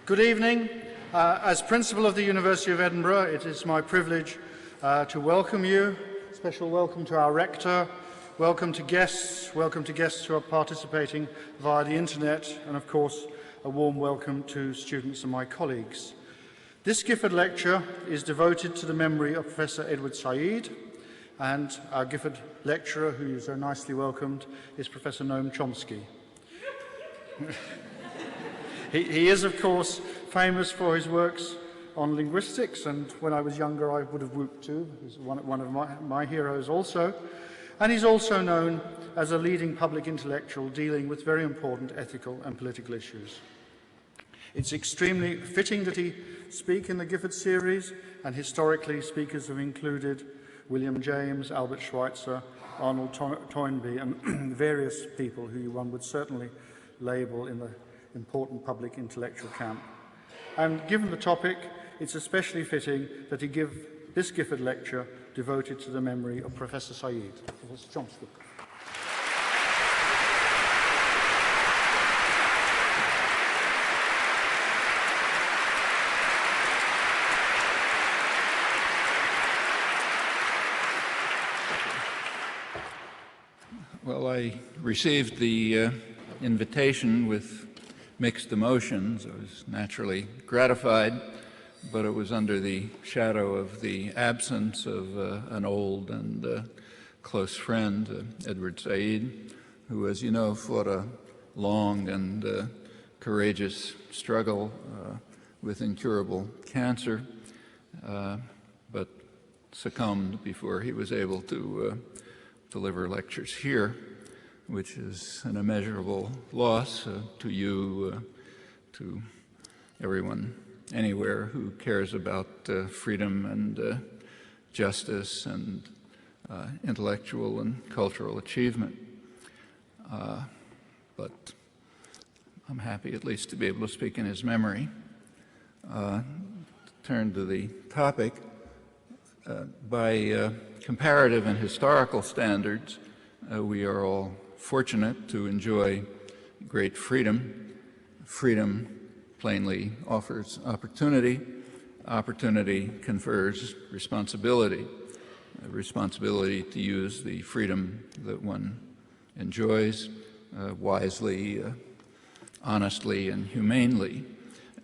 Good evening. As Principal of the University of Edinburgh, it is my privilege to welcome you. Special welcome to our Rector, welcome to guests who are participating via the Internet, and of course a warm welcome to students and my colleagues. This Gifford Lecture is devoted to the memory of Professor Edward Said, and our Gifford Lecturer, who you so nicely welcomed, is Professor Noam Chomsky. He is, of course, famous for his works on linguistics, and when I was younger I would have whooped too. He's one of my heroes also. And he's also known as a leading public intellectual dealing with very important ethical and political issues. It's extremely fitting that he speak in the Gifford series, and historically speakers have included William James, Albert Schweitzer, Arnold Toynbee, and various people who one would certainly label in the important public intellectual camp. And given the topic, it's especially fitting that he give this Gifford Lecture devoted to the memory of Professor Said. Professor Chomsky. Well, I received the invitation with mixed emotions. I was naturally gratified, but it was under the shadow of the absence of an old and close friend, Edward Said, who, as you know, fought a long and courageous struggle with incurable cancer, but succumbed before he was able to deliver lectures here, which is an immeasurable loss to you, to everyone anywhere who cares about freedom and justice and intellectual and cultural achievement. But I'm happy at least to be able to speak in his memory. Turn to the topic. By comparative and historical standards, we are all fortunate to enjoy great freedom. Freedom plainly offers opportunity. Opportunity confers responsibility. A responsibility to use the freedom that one enjoys wisely, honestly, and humanely.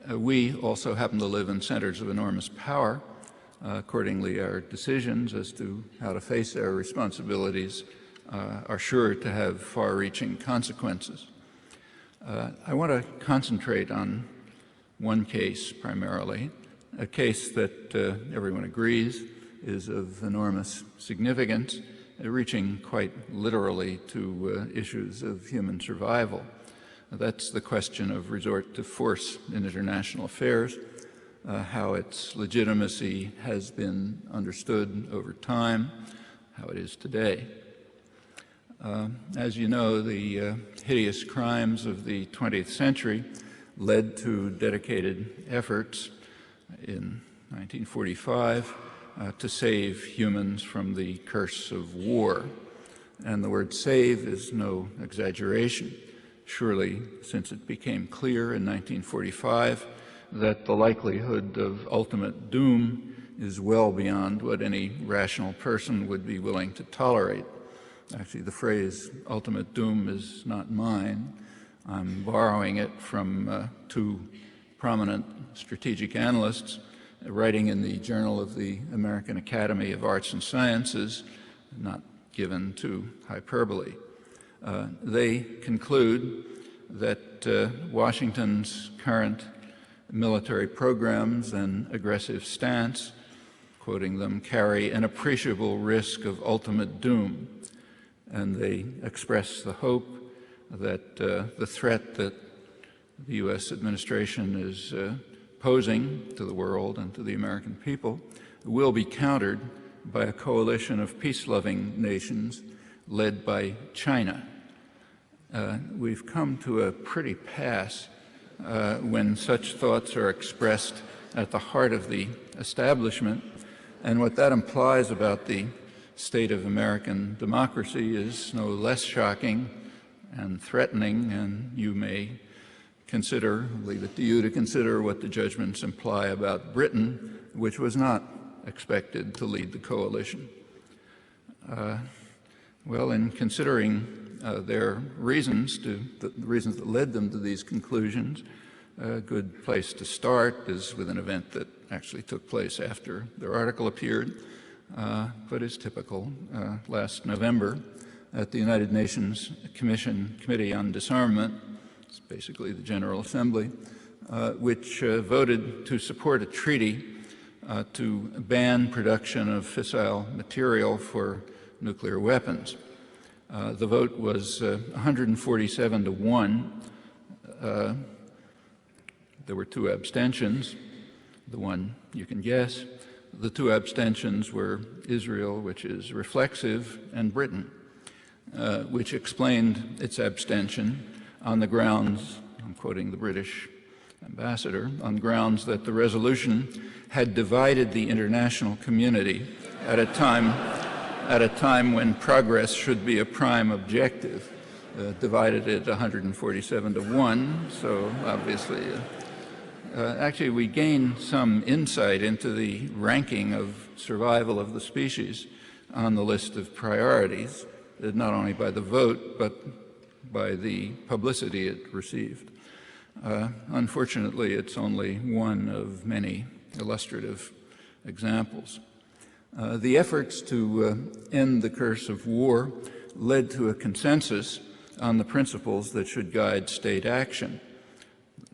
We also happen to live in centers of enormous power. Accordingly, our decisions as to how to face our responsibilities are sure to have far-reaching consequences. I want to concentrate on one case primarily, a case that everyone agrees is of enormous significance, reaching quite literally to issues of human survival. That's the question of resort to force in international affairs. How its legitimacy has been understood over time, how it is today. As you know, the hideous crimes of the 20th century led to dedicated efforts in 1945 to save humans from the curse of war. And the word save is no exaggeration. Surely, since it became clear in 1945 that the likelihood of ultimate doom is well beyond what any rational person would be willing to tolerate. Actually, the phrase ultimate doom is not mine. I'm borrowing it from two prominent strategic analysts writing in the Journal of the American Academy of Arts and Sciences, not given to hyperbole. They conclude that Washington's current military programs and aggressive stance, quoting them, carry an appreciable risk of ultimate doom. And they express the hope that the threat that the U.S. administration is posing to the world and to the American people will be countered by a coalition of peace-loving nations led by China. We've come to a pretty pass when such thoughts are expressed at the heart of the establishment. And what that implies about the state of American democracy is no less shocking and threatening, and you may leave it to you to consider what the judgments imply about Britain, which was not expected to lead the coalition. Well, in considering their reasons, the reasons that led them to these conclusions, a good place to start is with an event that actually took place after their article appeared, but is typical. Last November, at the United Nations Committee on Disarmament, it's basically the General Assembly, which voted to support a treaty to ban production of fissile material for nuclear weapons. The vote was 147 to 1. There were 2 abstentions, the one you can guess. The 2 abstentions were Israel, which is reflexive, and Britain, which explained its abstention on the grounds, I'm quoting the British ambassador, on grounds that the resolution had divided the international community at a time when progress should be a prime objective. Divided it 147 to 1, so obviously actually we gain some insight into the ranking of survival of the species on the list of priorities, not only by the vote but by the publicity it received. Unfortunately, it's only one of many illustrative examples. The efforts to end the curse of war led to a consensus on the principles that should guide state action.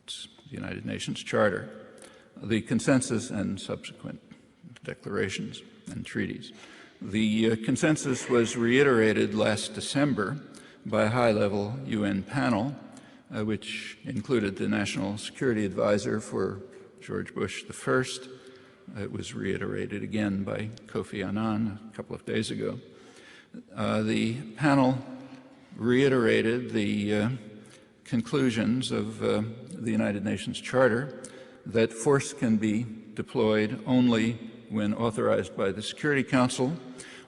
It's the United Nations Charter, the consensus and subsequent declarations and treaties. The consensus was reiterated last December by a high-level UN panel, which included the National Security Advisor for George Bush I. It was reiterated again by Kofi Annan a couple of days ago. The panel reiterated the conclusions of the United Nations Charter that force can be deployed only when authorized by the Security Council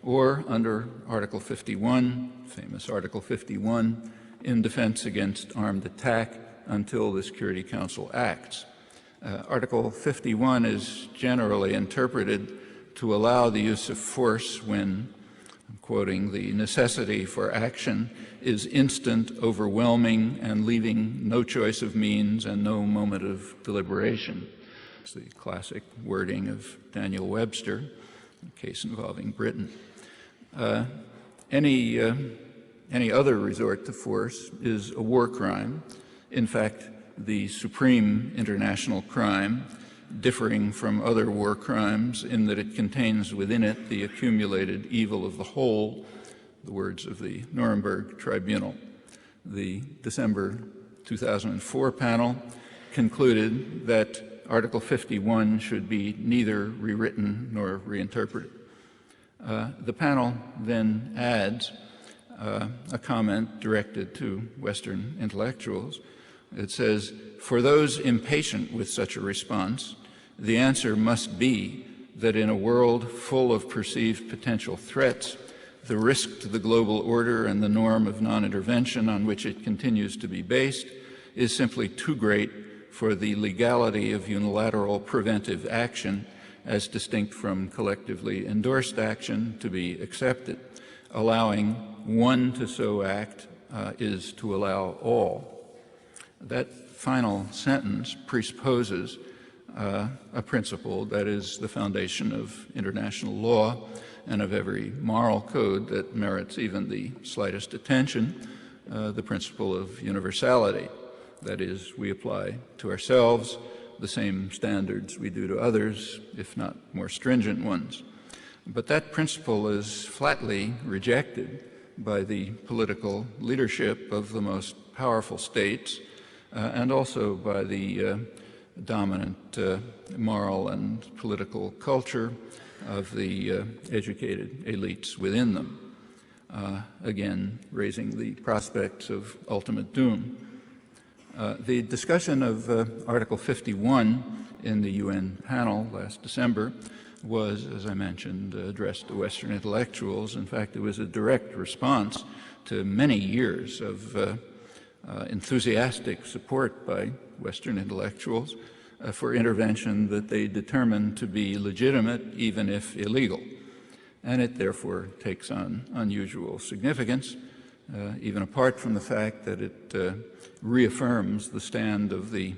or under Article 51, famous Article 51, in defense against armed attack until the Security Council acts. Article 51 is generally interpreted to allow the use of force when, I'm quoting, the necessity for action is instant, overwhelming, and leaving no choice of means and no moment of deliberation. It's the classic wording of Daniel Webster, a case involving Britain. Any other resort to force is a war crime. In fact, the supreme international crime, differing from other war crimes in that it contains within it the accumulated evil of the whole, the words of the Nuremberg Tribunal. The December 2004 panel concluded that Article 51 should be neither rewritten nor reinterpreted. The panel then adds a comment directed to Western intellectuals. It says, "For those impatient with such a response, the answer must be that in a world full of perceived potential threats, the risk to the global order and the norm of non-intervention on which it continues to be based is simply too great for the legality of unilateral preventive action as distinct from collectively endorsed action to be accepted. Allowing one to so act is to allow all." That final sentence presupposes a principle that is the foundation of international law and of every moral code that merits even the slightest attention, the principle of universality. That is, we apply to ourselves the same standards we do to others, if not more stringent ones. But that principle is flatly rejected by the political leadership of the most powerful states and also by the dominant moral and political culture of the educated elites within them, again raising the prospects of ultimate doom. The discussion of Article 51 in the UN panel last December was, as I mentioned, addressed to Western intellectuals. In fact, it was a direct response to many years of enthusiastic support by Western intellectuals for intervention that they determined to be legitimate, even if illegal. And it therefore takes on unusual significance, even apart from the fact that it reaffirms the stand of the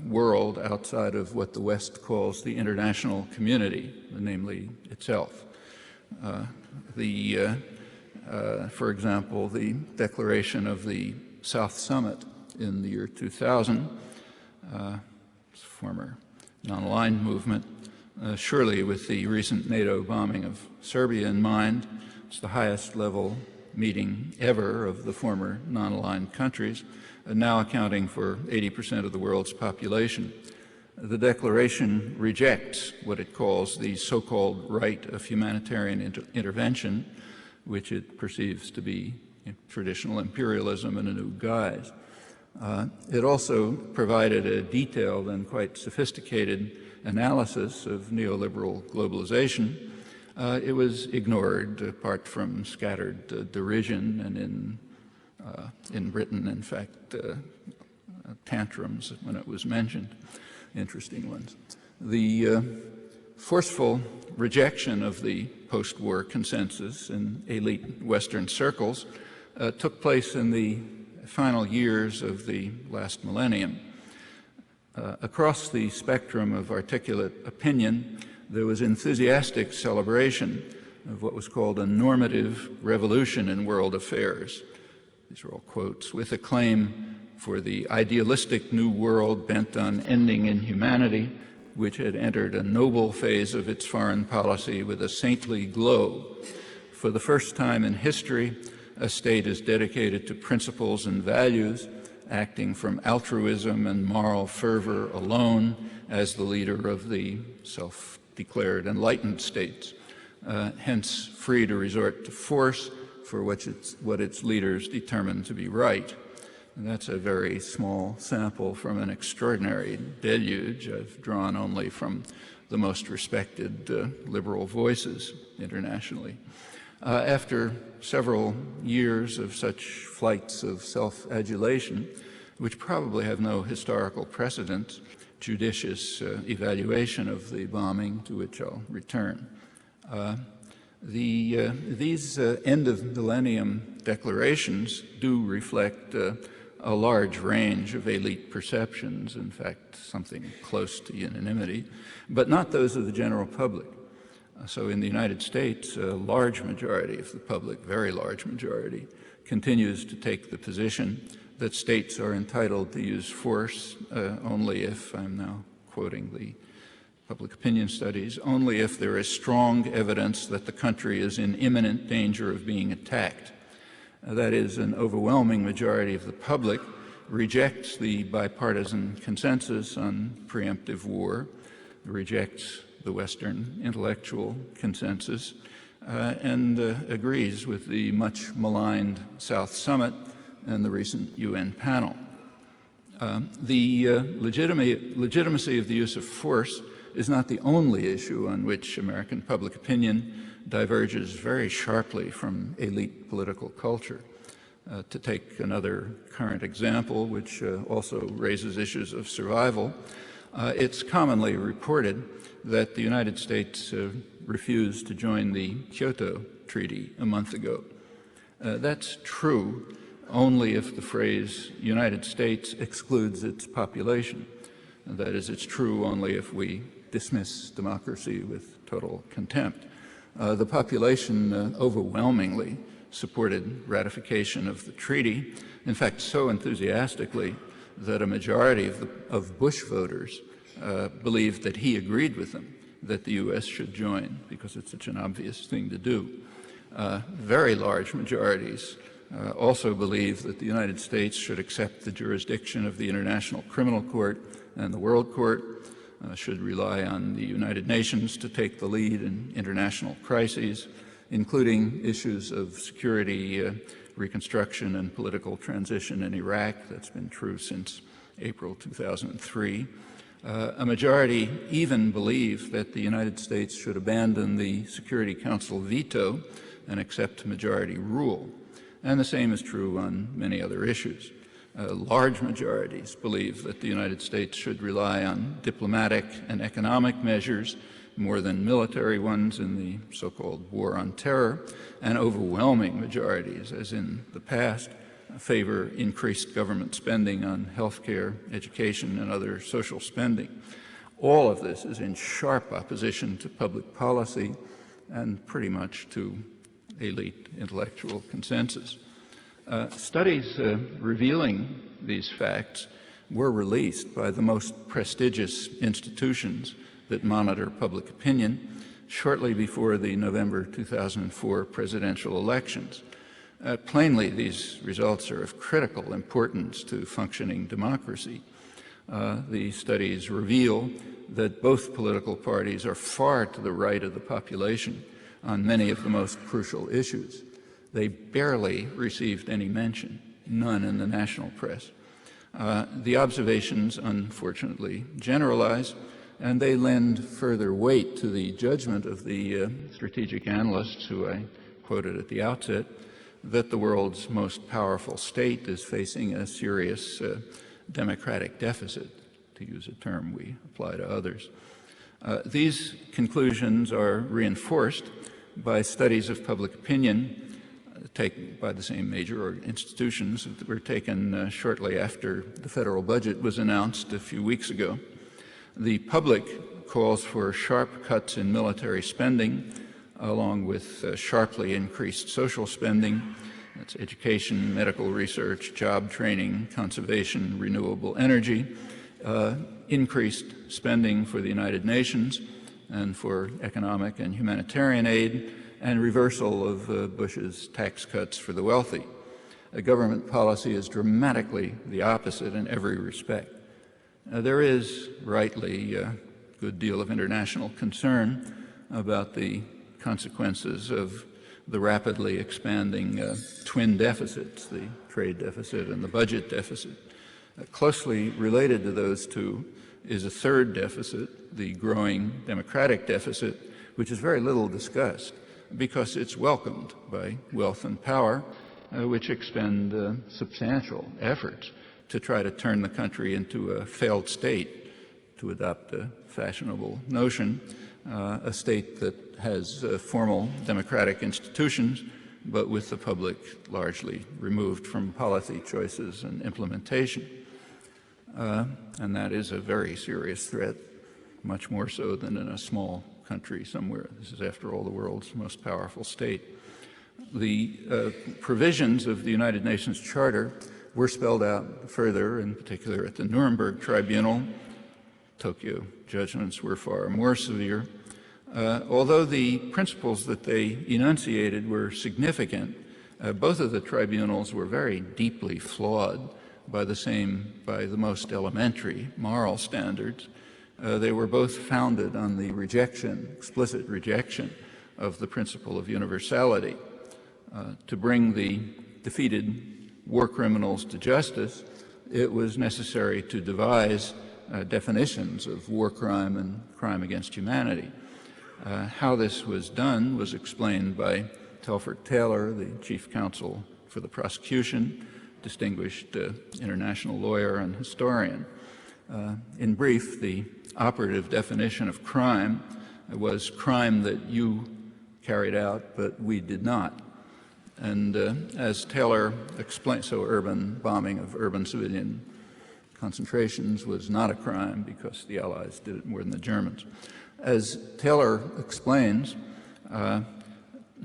world outside of what the West calls the international community, namely itself. For example, the declaration of the South Summit in the year 2000, former non-aligned movement, surely with the recent NATO bombing of Serbia in mind. It's the highest level meeting ever of the former non-aligned countries, now accounting for 80% of the world's population. The declaration rejects what it calls the so-called right of humanitarian intervention, which it perceives to be traditional imperialism in a new guise. It also provided a detailed and quite sophisticated analysis of neoliberal globalization. It was ignored, apart from scattered derision, and in Britain, in fact, tantrums when it was mentioned, interesting ones. The forceful rejection of the post-war consensus in elite Western circles took place in the final years of the last millennium. Across the spectrum of articulate opinion, there was enthusiastic celebration of what was called a normative revolution in world affairs. These are all quotes, with acclaim for the idealistic new world bent on ending inhumanity, which had entered a noble phase of its foreign policy with a saintly glow. For the first time in history, a state is dedicated to principles and values, acting from altruism and moral fervor alone as the leader of the self-declared enlightened states, hence free to resort to force for what its leaders determine to be right. And that's a very small sample from an extraordinary deluge I've drawn only from the most respected liberal voices internationally. After several years of such flights of self-adulation, which probably have no historical precedent, judicious evaluation of the bombing, to which I'll return. These end-of-millennium declarations do reflect a large range of elite perceptions, in fact, something close to unanimity, but not those of the general public. So in the United States, a large majority of the public, very large majority, continues to take the position that states are entitled to use force only if, I'm now quoting the public opinion studies, only if there is strong evidence that the country is in imminent danger of being attacked. That is, an overwhelming majority of the public rejects the bipartisan consensus on preemptive war, rejects the Western intellectual consensus, and agrees with the much maligned South Summit and the recent UN panel. The legitimacy of the use of force is not the only issue on which American public opinion diverges very sharply from elite political culture. To take another current example, which also raises issues of survival, it's commonly reported that the United States refused to join the Kyoto Treaty a month ago. That's true only if the phrase United States excludes its population. That is, it's true only if we dismiss democracy with total contempt. The population overwhelmingly supported ratification of the treaty, in fact, so enthusiastically that a majority of Bush voters believed that he agreed with them, that the U.S. should join, because it's such an obvious thing to do. Very large majorities also believe that the United States should accept the jurisdiction of the International Criminal Court and the World Court, should rely on the United Nations to take the lead in international crises, including issues of security, reconstruction, and political transition in Iraq. That's been true since April 2003. A majority even believe that the United States should abandon the Security Council veto and accept majority rule. And the same is true on many other issues. Large majorities believe that the United States should rely on diplomatic and economic measures more than military ones in the so-called war on terror, and overwhelming majorities, as in the past, favor increased government spending on health care, education, and other social spending. All of this is in sharp opposition to public policy and pretty much to elite intellectual consensus. Studies revealing these facts were released by the most prestigious institutions that monitor public opinion shortly before the November 2004 presidential elections. Plainly, these results are of critical importance to functioning democracy. The studies reveal that both political parties are far to the right of the population on many of the most crucial issues. They barely received any mention, none in the national press. The observations, unfortunately, generalize, and they lend further weight to the judgment of the strategic analysts who I quoted at the outset, that the world's most powerful state is facing a serious democratic deficit, to use a term we apply to others. These conclusions are reinforced by studies of public opinion taken by the same major institutions that were taken shortly after the federal budget was announced a few weeks ago. The public calls for sharp cuts in military spending, along with sharply increased social spending. That's education, medical research, job training, conservation, renewable energy, increased spending for the United Nations and for economic and humanitarian aid, and reversal of Bush's tax cuts for the wealthy. Government policy is dramatically the opposite in every respect. There is, rightly, a good deal of international concern about the consequences of the rapidly expanding twin deficits, the trade deficit and the budget deficit. Closely related to those two is a third deficit, the growing democratic deficit, which is very little discussed because it's welcomed by wealth and power, which expend substantial efforts to try to turn the country into a failed state, to adopt a fashionable notion, a state that has formal democratic institutions, but with the public largely removed from policy choices and implementation. And that is a very serious threat, much more so than in a small country somewhere. This is, after all, the world's most powerful state. The provisions of the United Nations Charter were spelled out further, in particular at the Nuremberg Tribunal. Tokyo judgments were far more severe. Although the principles that they enunciated were significant, both of the tribunals were very deeply flawed by the most elementary moral standards. They were both founded on the explicit rejection of the principle of universality. To bring the defeated war criminals to justice, it was necessary to devise definitions of war crime and crime against humanity. How this was done was explained by Telford Taylor, the chief counsel for the prosecution, distinguished international lawyer and historian. In brief, the operative definition of crime was crime that you carried out, but we did not. And as Taylor explained, so urban bombing of urban civilian concentrations was not a crime because the Allies did it more than the Germans. As Taylor explains,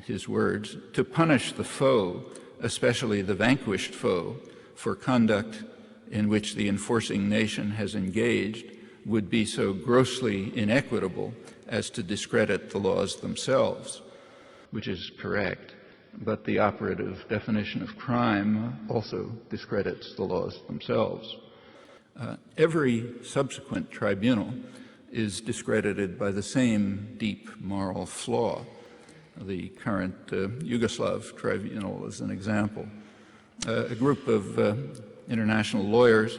his words, to punish the foe, especially the vanquished foe, for conduct in which the enforcing nation has engaged would be so grossly inequitable as to discredit the laws themselves, which is correct. But the operative definition of crime also discredits the laws themselves. Every subsequent tribunal is discredited by the same deep moral flaw. The current Yugoslav tribunal is an example. A group of international lawyers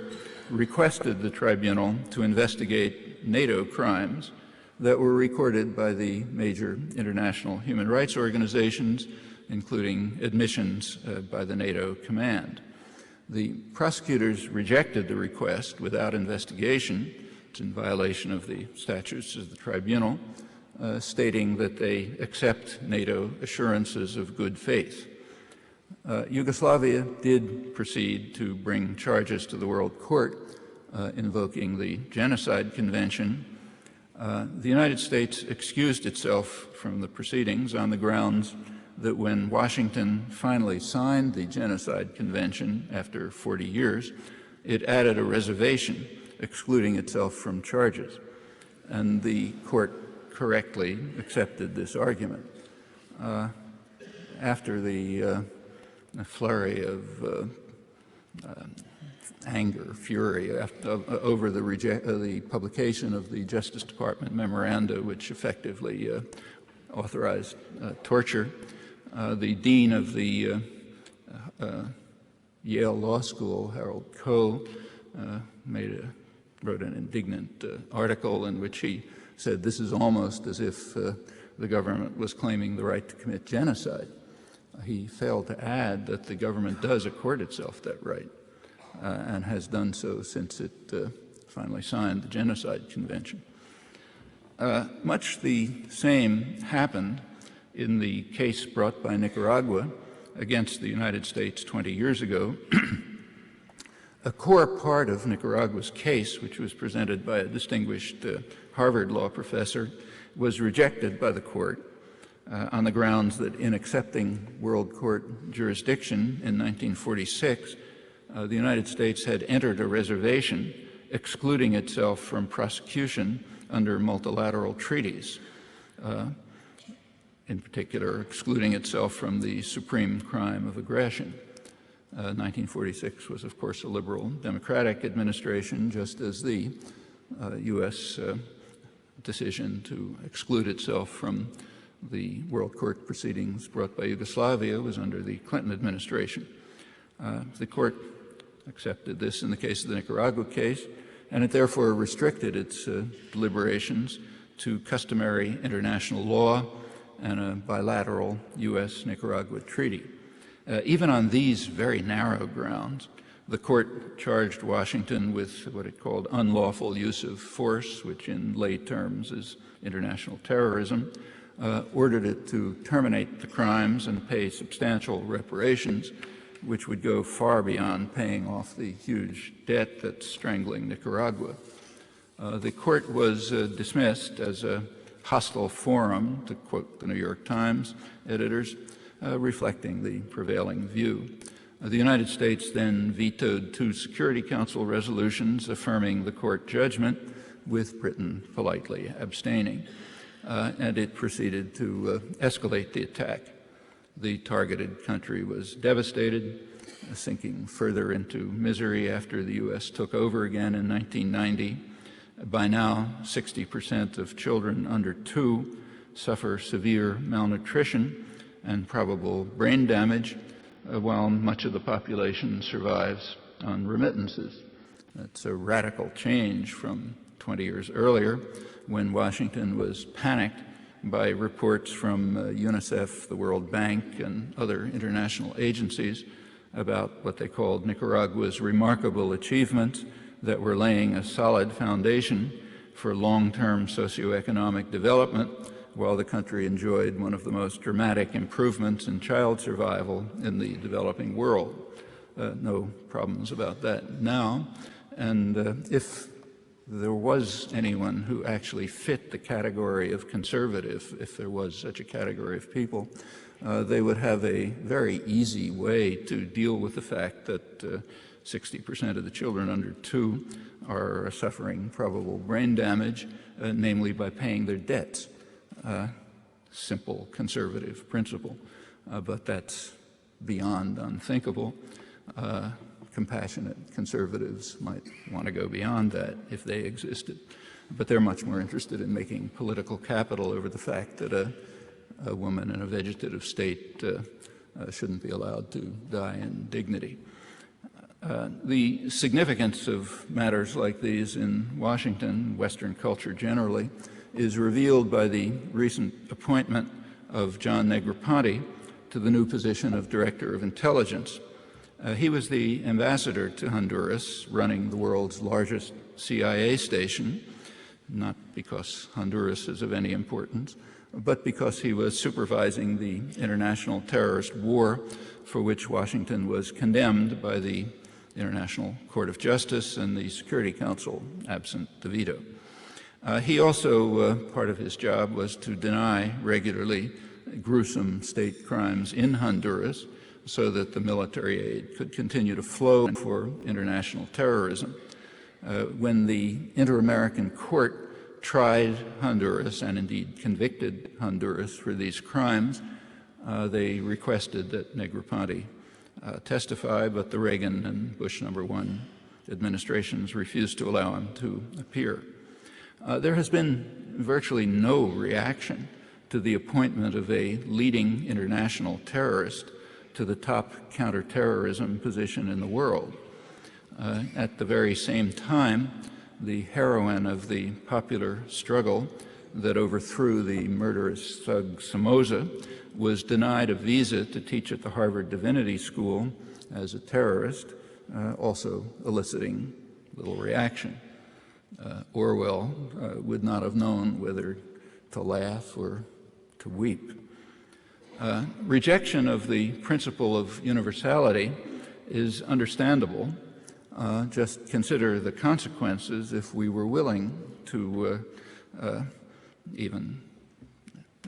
requested the tribunal to investigate NATO crimes that were recorded by the major international human rights organizations, including admissions by the NATO command. The prosecutors rejected the request without investigation. It's in violation of the statutes of the tribunal, stating that they accept NATO assurances of good faith. Yugoslavia did proceed to bring charges to the World Court invoking the Genocide Convention. The United States excused itself from the proceedings on the grounds that when Washington finally signed the Genocide Convention after 40 years, it added a reservation excluding itself from charges. And the court correctly accepted this argument. After the flurry of anger, fury over the publication of the Justice Department memoranda, which effectively authorized torture, the dean of the Yale Law School, Harold Coe, wrote an indignant article in which he said this is almost as if the government was claiming the right to commit genocide. He failed to add that the government does accord itself that right and has done so since it finally signed the Genocide Convention. Much the same happened in the case brought by Nicaragua against the United States 20 years ago. A core part of Nicaragua's case, which was presented by a distinguished Harvard law professor, was rejected by the court on the grounds that in accepting World Court jurisdiction in 1946, the United States had entered a reservation excluding itself from prosecution under multilateral treaties, in particular excluding itself from the supreme crime of aggression. 1946 was, of course, a liberal democratic administration, just as the U.S. Decision to exclude itself from the World Court proceedings brought by Yugoslavia was under the Clinton administration. The court accepted this in the case of the Nicaragua case, and it therefore restricted its deliberations to customary international law and a bilateral U.S.-Nicaragua treaty. Even on these very narrow grounds, the court charged Washington with what it called unlawful use of force, which in lay terms is international terrorism, ordered it to terminate the crimes and pay substantial reparations, which would go far beyond paying off the huge debt that's strangling Nicaragua. The court was dismissed as a hostile forum, to quote the New York Times editors, reflecting the prevailing view. The United States then vetoed 2 Security Council resolutions affirming the court judgment, with Britain politely abstaining, and it proceeded to escalate the attack. The targeted country was devastated, sinking further into misery after the U.S. took over again in 1990. By now, 60% of children under 2 suffer severe malnutrition and probable brain damage, while much of the population survives on remittances. That's a radical change from 20 years earlier, when Washington was panicked by reports from UNICEF, the World Bank, and other international agencies about what they called Nicaragua's remarkable achievements that were laying a solid foundation for long-term socioeconomic development, while the country enjoyed one of the most dramatic improvements in child survival in the developing world. No problems about that now. And if there was anyone who actually fit the category of conservative, if there was such a category of people, they would have a very easy way to deal with the fact that 60% of the children under 2 are suffering probable brain damage, namely by paying their debts. Simple conservative principle, but that's beyond unthinkable. Compassionate conservatives might want to go beyond that if they existed, but they're much more interested in making political capital over the fact that a woman in a vegetative state shouldn't be allowed to die in dignity. The significance of matters like these in Washington, Western culture generally, is revealed by the recent appointment of John Negroponte to the new position of Director of Intelligence. He was the ambassador to Honduras, running the world's largest CIA station, not because Honduras is of any importance, but because he was supervising the international terrorist war for which Washington was condemned by the International Court of Justice and the Security Council, absent the veto. He also, part of his job was to deny regularly gruesome state crimes in Honduras so that the military aid could continue to flow for international terrorism. When the Inter-American Court tried Honduras and indeed convicted Honduras for these crimes, they requested that Negroponte testify, but the Reagan and Bush #1 administrations refused to allow him to appear. There has been virtually no reaction to the appointment of a leading international terrorist to the top counterterrorism position in the world. At the very same time, the heroine of the popular struggle that overthrew the murderous thug Somoza was denied a visa to teach at the Harvard Divinity School as a terrorist, also eliciting little reaction. Orwell would not have known whether to laugh or to weep. Rejection of the principle of universality is understandable. Just consider the consequences if we were willing to even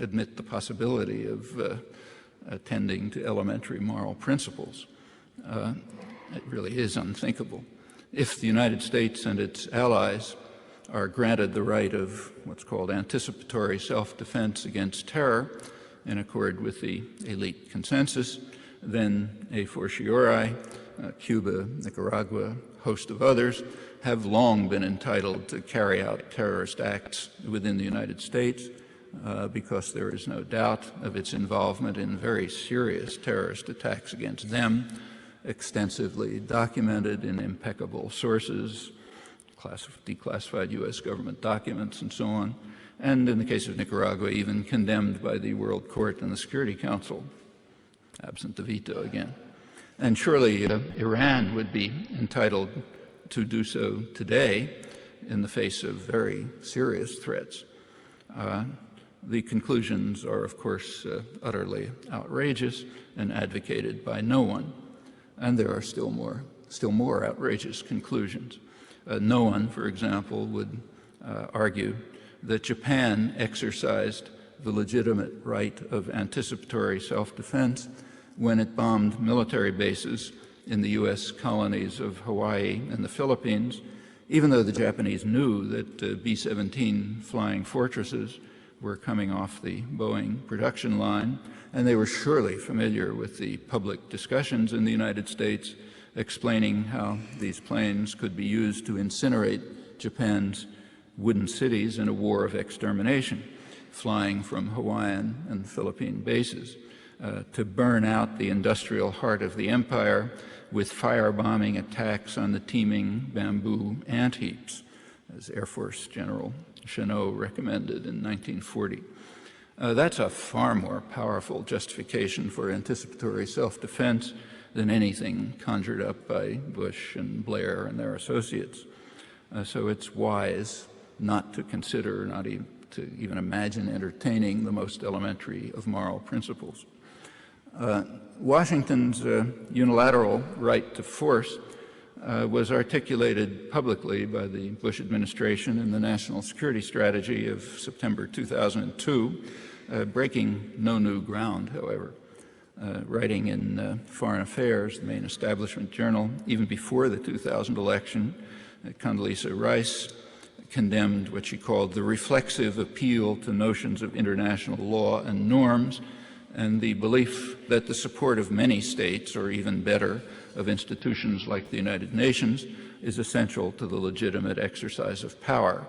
admit the possibility of attending to elementary moral principles. It really is unthinkable. If the United States and its allies are granted the right of what's called anticipatory self-defense against terror in accord with the elite consensus, then a fortiori, Cuba, Nicaragua, a host of others have long been entitled to carry out terrorist acts within the United States because there is no doubt of its involvement in very serious terrorist attacks against them, extensively documented in impeccable sources, declassified U.S. government documents, and so on, and in the case of Nicaragua, even condemned by the World Court and the Security Council, absent the veto again. And surely Iran would be entitled to do so today in the face of very serious threats. The conclusions are, of course, utterly outrageous and advocated by no one. And there are still more outrageous conclusions. No one, for example, would argue that Japan exercised the legitimate right of anticipatory self-defense when it bombed military bases in the U.S. colonies of Hawaii and the Philippines, even though the Japanese knew that B-17 flying fortresses were coming off the Boeing production line, and they were surely familiar with the public discussions in the United States explaining how these planes could be used to incinerate Japan's wooden cities in a war of extermination, flying from Hawaiian and Philippine bases, to burn out the industrial heart of the empire with firebombing attacks on the teeming bamboo ant heaps, as Air Force General Chennault recommended in 1940. That's a far more powerful justification for anticipatory self-defense than anything conjured up by Bush and Blair and their associates. So it's wise not to consider, not even to even imagine entertaining the most elementary of moral principles. Washington's unilateral right to force was articulated publicly by the Bush administration in the National Security Strategy of September 2002, breaking no new ground, however. Writing in Foreign Affairs, the main establishment journal, even before the 2000 election, Condoleezza Rice condemned what she called the reflexive appeal to notions of international law and norms, and the belief that the support of many states, or even better, of institutions like the United Nations, is essential to the legitimate exercise of power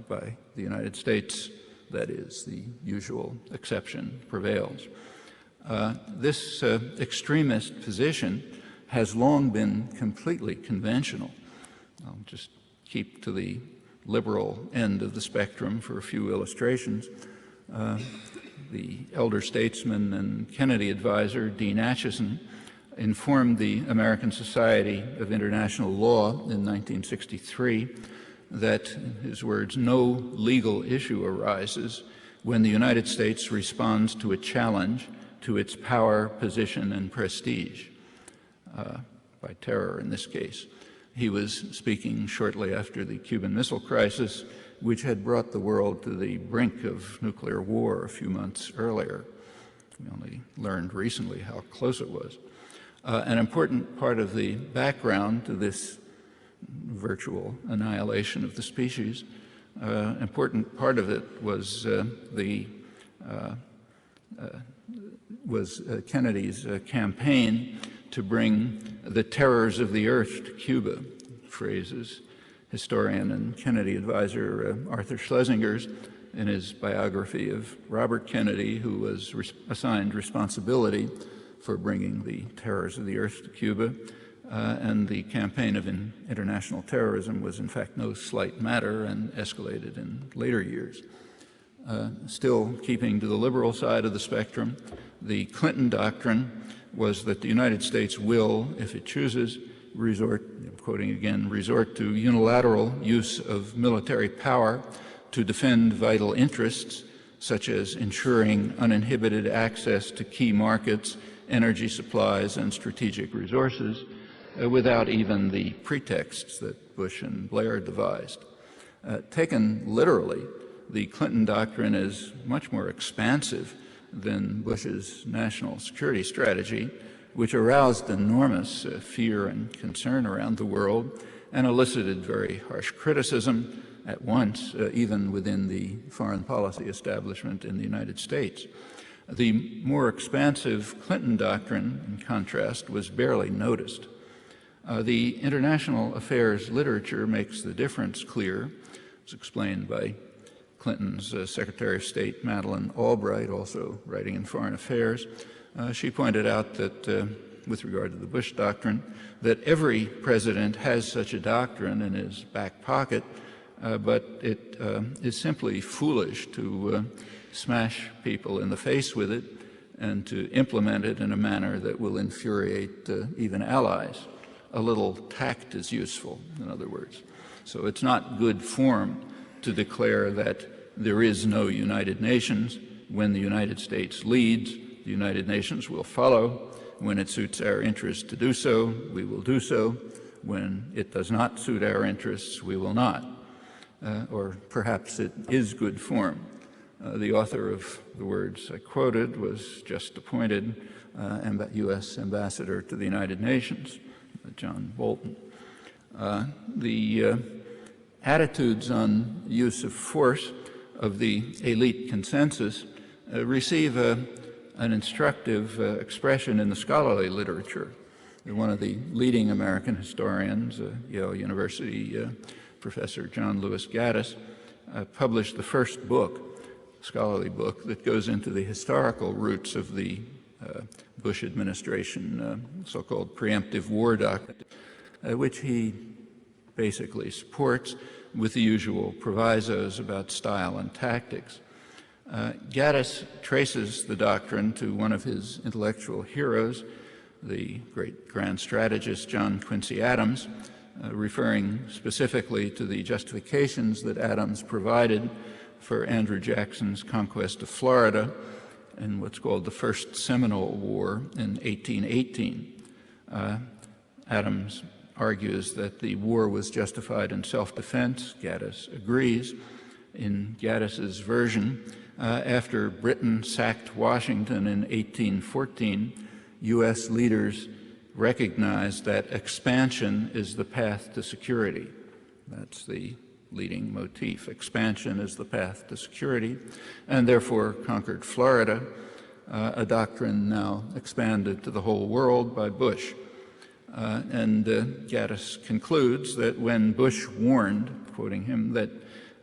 by the United States. That is, the usual exception prevails. This extremist position has long been completely conventional. I'll just keep to the liberal end of the spectrum for a few illustrations. The elder statesman and Kennedy advisor, Dean Acheson, informed the American Society of International Law in 1963 that, in his words, no legal issue arises when the United States responds to a challenge to its power, position, and prestige, by terror in this case. He was speaking shortly after the Cuban Missile Crisis, which had brought the world to the brink of nuclear war a few months earlier. We only learned recently how close it was. An important part of the background to this virtual annihilation of the species, important part of it was Kennedy's campaign to bring the terrors of the earth to Cuba, phrases historian and Kennedy advisor Arthur Schlesinger's in his biography of Robert Kennedy, who was assigned responsibility for bringing the terrors of the earth to Cuba. And the campaign of international terrorism was in fact no slight matter and escalated in later years. Still keeping to the liberal side of the spectrum, the Clinton doctrine was that the United States will, if it chooses, resort, quoting again, resort to unilateral use of military power to defend vital interests, such as ensuring uninhibited access to key markets, energy supplies, and strategic resources, without even the pretexts that Bush and Blair devised. Taken literally, the Clinton doctrine is much more expansive than Bush's national security strategy, which aroused enormous fear and concern around the world and elicited very harsh criticism at once, even within the foreign policy establishment in the United States. The more expansive Clinton doctrine, in contrast, was barely noticed. The international affairs literature makes the difference clear. It's explained by Clinton's Secretary of State, Madeleine Albright, also writing in Foreign Affairs. She pointed out that, with regard to the Bush doctrine, that every president has such a doctrine in his back pocket, but it is simply foolish to smash people in the face with it and to implement it in a manner that will infuriate even allies. A little tact is useful, in other words. So it's not good form to declare that there is no United Nations. When the United States leads, the United Nations will follow. When it suits our interests to do so, we will do so. When it does not suit our interests, we will not. Or perhaps it is good form. The author of the words I quoted was just appointed U.S. Ambassador to the United Nations, John Bolton. The attitudes on use of force of the elite consensus receive an instructive expression in the scholarly literature. One of the leading American historians, Yale University Professor John Lewis Gaddis, published the first book, scholarly book, that goes into the historical roots of the Bush administration, so-called preemptive war doctrine, which he basically supports with the usual provisos about style and tactics. Gaddis traces the doctrine to one of his intellectual heroes, the great grand strategist John Quincy Adams, referring specifically to the justifications that Adams provided for Andrew Jackson's conquest of Florida in what's called the First Seminole War in 1818. Adams argues that the war was justified in self-defense. Gaddis agrees. In Gaddis's version, after Britain sacked Washington in 1814, U.S. leaders recognized that expansion is the path to security. That's the leading motif. Expansion is the path to security, and therefore conquered Florida, a doctrine now expanded to the whole world by Bush. And Gaddis concludes that when Bush warned, quoting him, that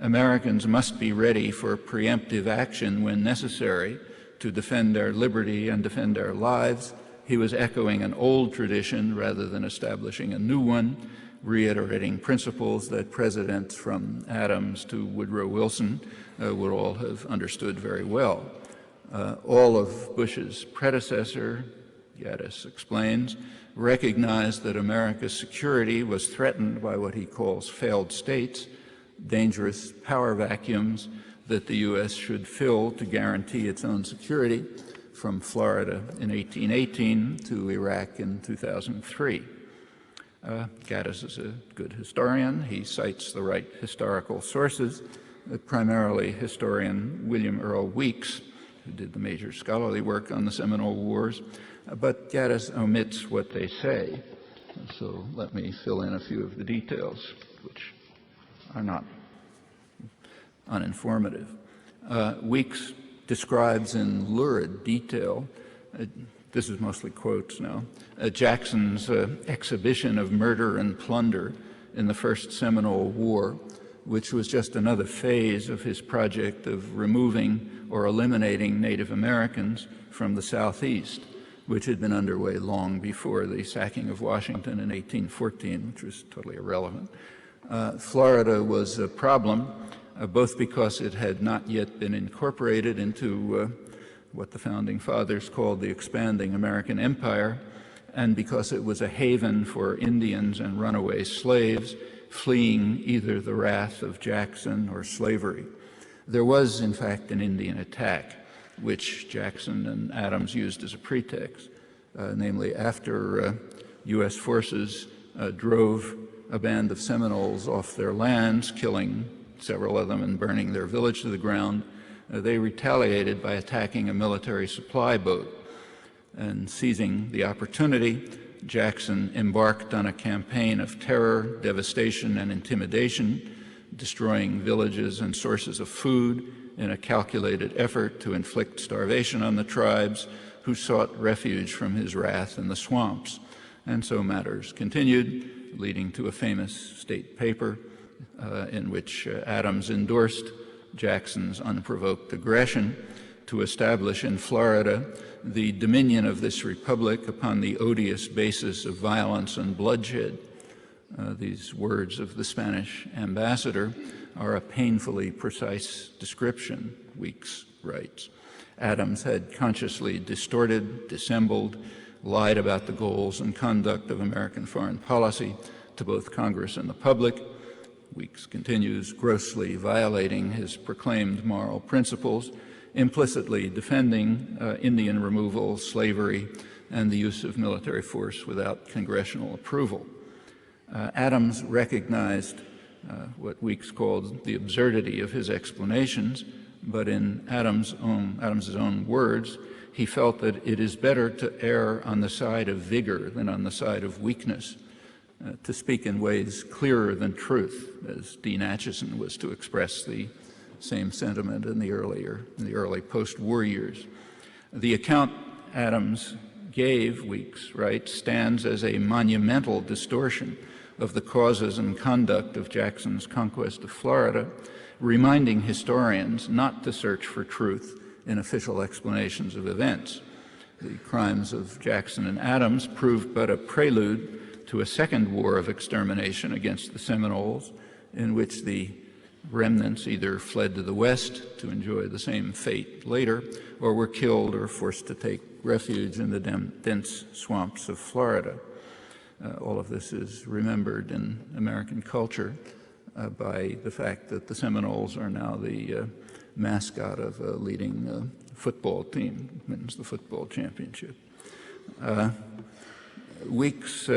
Americans must be ready for preemptive action when necessary to defend our liberty and defend our lives, he was echoing an old tradition rather than establishing a new one, reiterating principles that presidents from Adams to Woodrow Wilson would all have understood very well. All of Bush's predecessor, Gaddis explains, recognized that America's security was threatened by what he calls failed states, dangerous power vacuums that the U.S. should fill to guarantee its own security, from Florida in 1818 to Iraq in 2003. Gaddis is a good historian. He cites the right historical sources, primarily historian William Earl Weeks, who did the major scholarly work on the Seminole Wars, but Gaddis omits what they say. So let me fill in a few of the details, which are not uninformative. Weeks describes in lurid detail, this is mostly quotes now, Jackson's exhibition of murder and plunder in the First Seminole War, which was just another phase of his project of removing or eliminating Native Americans from the Southeast, which had been underway long before the sacking of Washington in 1814, which was totally irrelevant. Florida was a problem, both because it had not yet been incorporated into what the Founding Fathers called the expanding American Empire, and because it was a haven for Indians and runaway slaves fleeing either the wrath of Jackson or slavery. There was, in fact, an Indian attack, which Jackson and Adams used as a pretext, namely after U.S. forces drove a band of Seminoles off their lands, killing several of them and burning their village to the ground. They retaliated by attacking a military supply boat, and seizing the opportunity, Jackson embarked on a campaign of terror, devastation, and intimidation, destroying villages and sources of food in a calculated effort to inflict starvation on the tribes who sought refuge from his wrath in the swamps. And so matters continued, leading to a famous state paper in which Adams endorsed Jackson's unprovoked aggression to establish in Florida the dominion of this republic upon the odious basis of violence and bloodshed. These words of the Spanish ambassador are a painfully precise description, Weeks writes. Adams had consciously distorted, dissembled, lied about the goals and conduct of American foreign policy to both Congress and the public. Weeks continues, grossly violating his proclaimed moral principles, implicitly defending Indian removal, slavery, and the use of military force without congressional approval. Adams recognized what Weeks called the absurdity of his explanations, but in Adams's own words, he felt that it is better to err on the side of vigor than on the side of weakness, to speak in ways clearer than truth, as Dean Acheson was to express the same sentiment in the early post-war years. The account Adams gave, Weeks writes, stands as a monumental distortion of the causes and conduct of Jackson's conquest of Florida, reminding historians not to search for truth in official explanations of events. The crimes of Jackson and Adams proved but a prelude to a second war of extermination against the Seminoles, in which the remnants either fled to the west to enjoy the same fate later, or were killed or forced to take refuge in the dense swamps of Florida. All of this is remembered in American culture by the fact that the Seminoles are now the mascot of a leading football team, wins the football championship. Weeks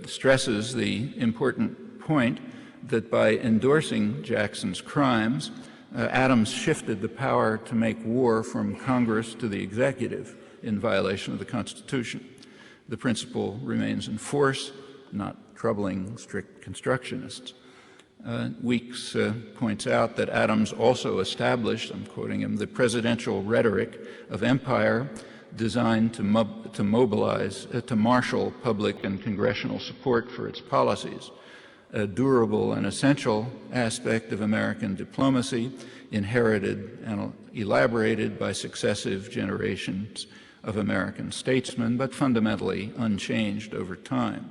stresses the important point that by endorsing Jackson's crimes, Adams shifted the power to make war from Congress to the executive in violation of the Constitution. The principle remains in force, not troubling strict constructionists. Weeks points out that Adams also established, I'm quoting him, the presidential rhetoric of empire designed to mobilize, to marshal public and congressional support for its policies, a durable and essential aspect of American diplomacy, inherited and elaborated by successive generations of American statesmen, but fundamentally unchanged over time.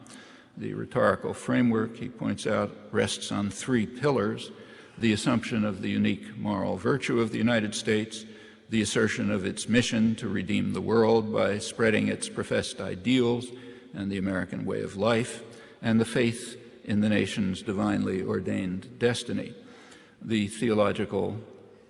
The rhetorical framework, he points out, rests on three pillars: the assumption of the unique moral virtue of the United States, the assertion of its mission to redeem the world by spreading its professed ideals and the American way of life, and the faith in the nation's divinely ordained destiny. The theological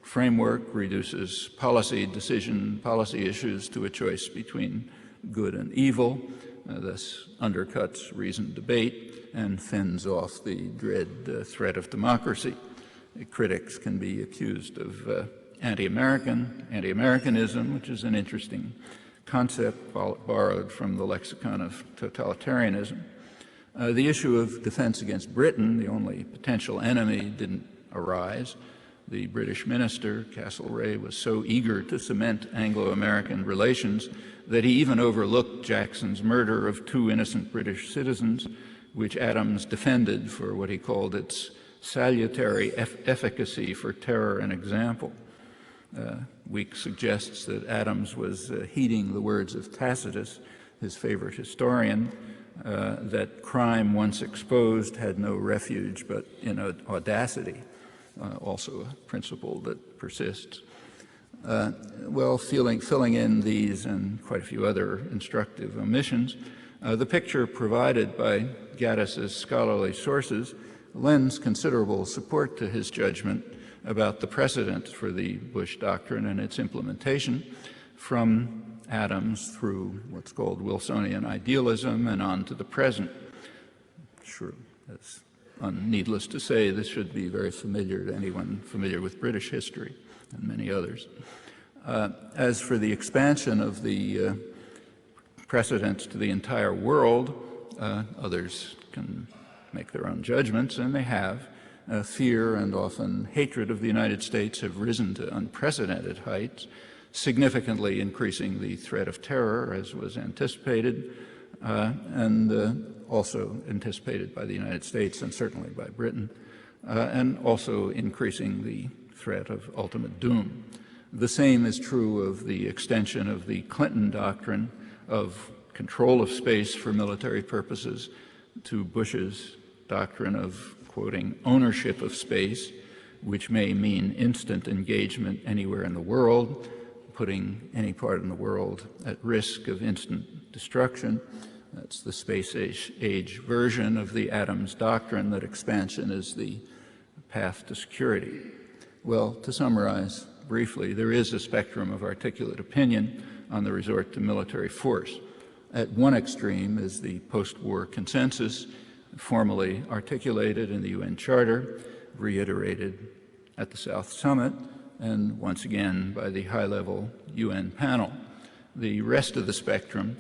framework reduces policy issues to a choice between good and evil, thus undercuts reasoned debate and fends off the dread threat of democracy. Critics can be accused of anti-Americanism, which is an interesting concept borrowed from the lexicon of totalitarianism. The issue of defense against Britain, the only potential enemy, didn't arise. The British minister, Castlereagh, was so eager to cement Anglo-American relations that he even overlooked Jackson's murder of 2 innocent British citizens, which Adams defended for what he called its salutary efficacy for terror and example. Weeks suggests that Adams was heeding the words of Tacitus, his favorite historian, that crime once exposed had no refuge but in audacity, also a principle that persists. Filling in these and quite a few other instructive omissions, the picture provided by Gaddis's scholarly sources lends considerable support to his judgment about the precedent for the Bush Doctrine and its implementation from Adams through what's called Wilsonian idealism and on to the present. Sure, that's needless to say, this should be very familiar to anyone familiar with British history and many others. As for the expansion of the precedents to the entire world, others can make their own judgments, and they have. Fear and often hatred of the United States have risen to unprecedented heights, significantly increasing the threat of terror, as was anticipated, and also anticipated by the United States and certainly by Britain, and also increasing the threat of ultimate doom. The same is true of the extension of the Clinton doctrine of control of space for military purposes to Bush's doctrine of, quoting, ownership of space, which may mean instant engagement anywhere in the world, putting any part in the world at risk of instant destruction. That's the space age version of the Adams doctrine that expansion is the path to security. Well, to summarize briefly, there is a spectrum of articulate opinion on the resort to military force. At one extreme is the post-war consensus, formally articulated in the UN Charter, reiterated at the South Summit, and once again by the high-level UN panel. The rest of the spectrum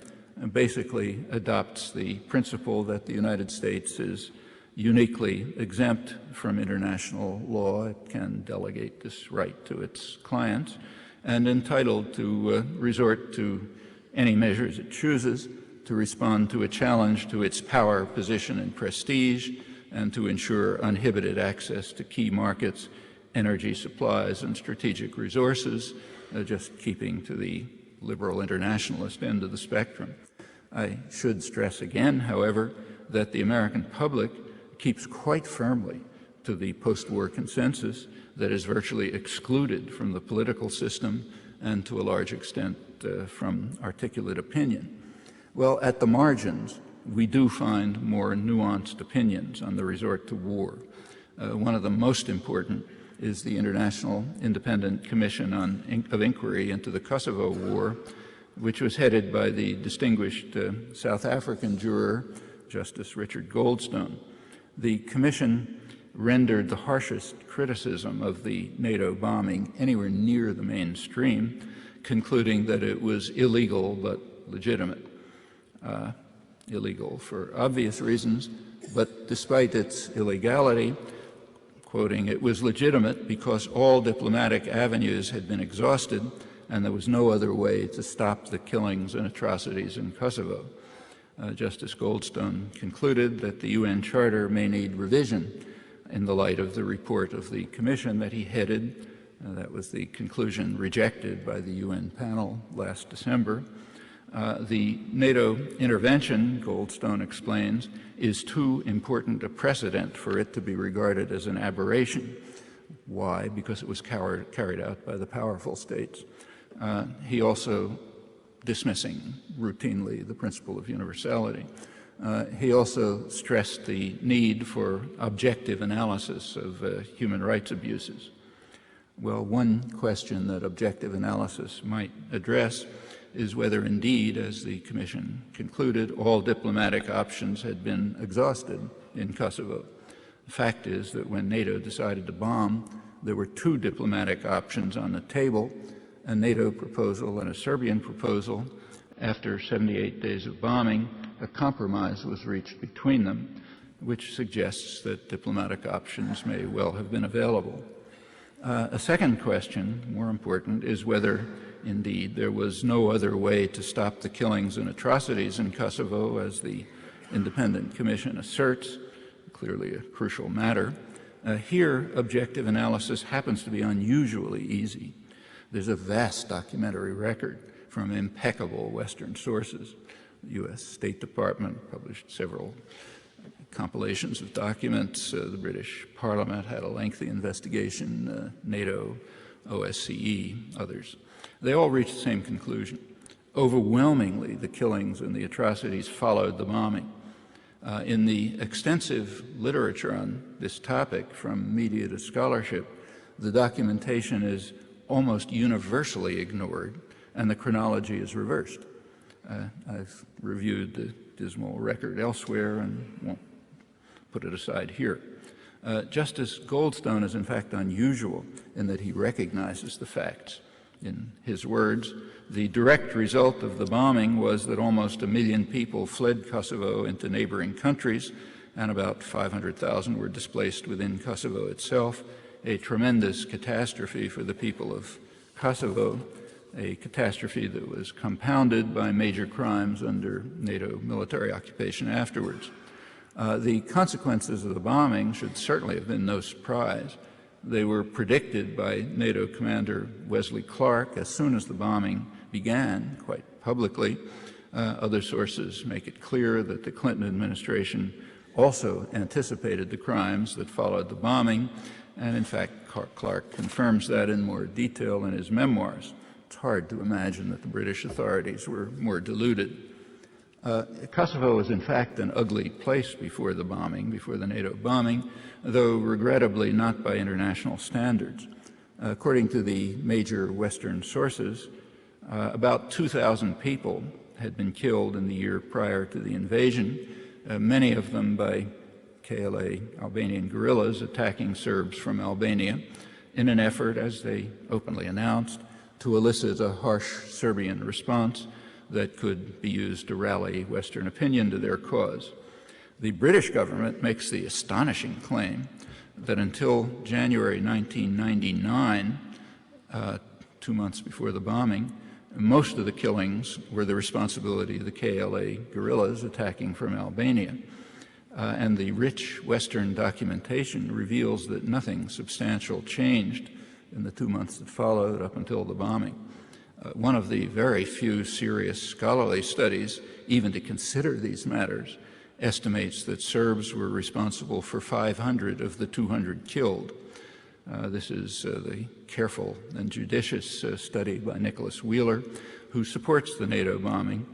basically adopts the principle that the United States is uniquely exempt from international law. It can delegate this right to its clients and entitled to resort to any measures it chooses to respond to a challenge to its power, position, and prestige, and to ensure uninhibited access to key markets, energy supplies, and strategic resources, just keeping to the liberal internationalist end of the spectrum. I should stress again, however, that the American public keeps quite firmly to the post-war consensus that is virtually excluded from the political system and to a large extent from articulate opinion. Well, at the margins, we do find more nuanced opinions on the resort to war. One of the most important is the International Independent Commission of Inquiry into the Kosovo War, which was headed by the distinguished South African juror, Justice Richard Goldstone. The commission rendered the harshest criticism of the NATO bombing anywhere near the mainstream, concluding that it was illegal but legitimate. Illegal for obvious reasons, but despite its illegality, quoting, it was legitimate because all diplomatic avenues had been exhausted and there was no other way to stop the killings and atrocities in Kosovo. Justice Goldstone concluded that the UN Charter may need revision in the light of the report of the commission that he headed. That was the conclusion rejected by the UN panel last December. The NATO intervention, Goldstone explains, is too important a precedent for it to be regarded as an aberration. Why? Because it was carried out by the powerful states. He also, dismissing routinely the principle of universality, he also stressed the need for objective analysis of human rights abuses. Well, one question that objective analysis might address is whether indeed, as the Commission concluded, all diplomatic options had been exhausted in Kosovo. The fact is that when NATO decided to bomb, there were two diplomatic options on the table, a NATO proposal and a Serbian proposal. After 78 days of bombing, a compromise was reached between them, which suggests that diplomatic options may well have been available. A second question, more important, is whether indeed there was no other way to stop the killings and atrocities in Kosovo, as the Independent Commission asserts, clearly a crucial matter. Here, objective analysis happens to be unusually easy. There's a vast documentary record from impeccable Western sources. The U.S. State Department published several compilations of documents. The British Parliament had a lengthy investigation, NATO, OSCE, others. They all reached the same conclusion. Overwhelmingly, the killings and the atrocities followed the bombing. In the extensive literature on this topic, from media to scholarship, the documentation is almost universally ignored, and the chronology is reversed. I've reviewed the dismal record elsewhere and won't put it aside here. Justice Goldstone is in fact unusual in that he recognizes the facts. In his words, the direct result of the bombing was that almost 1 million people fled Kosovo into neighboring countries, and about 500,000 were displaced within Kosovo itself, a tremendous catastrophe for the people of Kosovo, a catastrophe that was compounded by major crimes under NATO military occupation afterwards. The consequences of the bombing should certainly have been no surprise. They were predicted by NATO Commander Wesley Clark as soon as the bombing began, quite publicly. Other sources make it clear that the Clinton administration also anticipated the crimes that followed the bombing, and in fact, Clark confirms that in more detail in his memoirs. It's hard to imagine that the British authorities were more deluded. Kosovo was in fact an ugly place before the bombing, before the NATO bombing, though regrettably not by international standards. According to the major Western sources, about 2,000 people had been killed in the year prior to the invasion, many of them by KLA Albanian guerrillas attacking Serbs from Albania in an effort, as they openly announced, to elicit a harsh Serbian response that could be used to rally Western opinion to their cause. The British government makes the astonishing claim that until January 1999, 2 months before the bombing, most of the killings were the responsibility of the KLA guerrillas attacking from Albania. And the rich Western documentation reveals that nothing substantial changed in the 2 months that followed up until the bombing. One of the very few serious scholarly studies, even to consider these matters, estimates that Serbs were responsible for 500 of the 200 killed. This is the careful and judicious study by Nicholas Wheeler, who supports the NATO bombing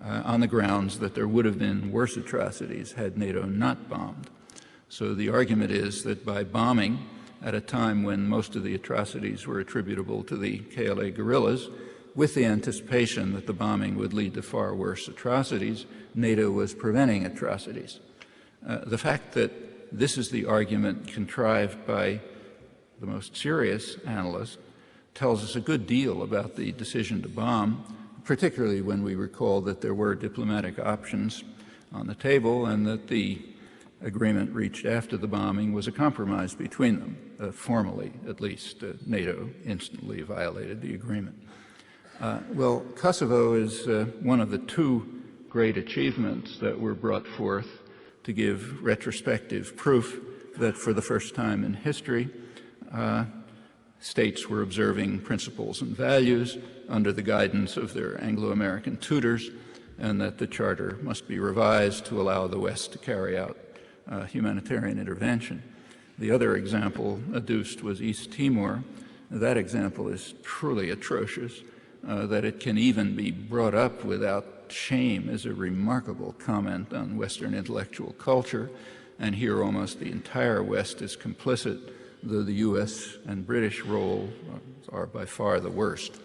on the grounds that there would have been worse atrocities had NATO not bombed. So the argument is that by bombing at a time when most of the atrocities were attributable to the KLA guerrillas, with the anticipation that the bombing would lead to far worse atrocities, NATO was preventing atrocities. The fact that this is the argument contrived by the most serious analysts tells us a good deal about the decision to bomb, particularly when we recall that there were diplomatic options on the table and that the agreement reached after the bombing was a compromise between them. Formally, at least, NATO instantly violated the agreement. Well, Kosovo is one of the two great achievements that were brought forth to give retrospective proof that for the first time in history, states were observing principles and values under the guidance of their Anglo-American tutors, and that the Charter must be revised to allow the West to carry out humanitarian intervention. The other example adduced was East Timor. That example is truly atrocious. that it can even be brought up without shame is a remarkable comment on Western intellectual culture, and here almost the entire West is complicit, though the U.S. and British role are by far the worst.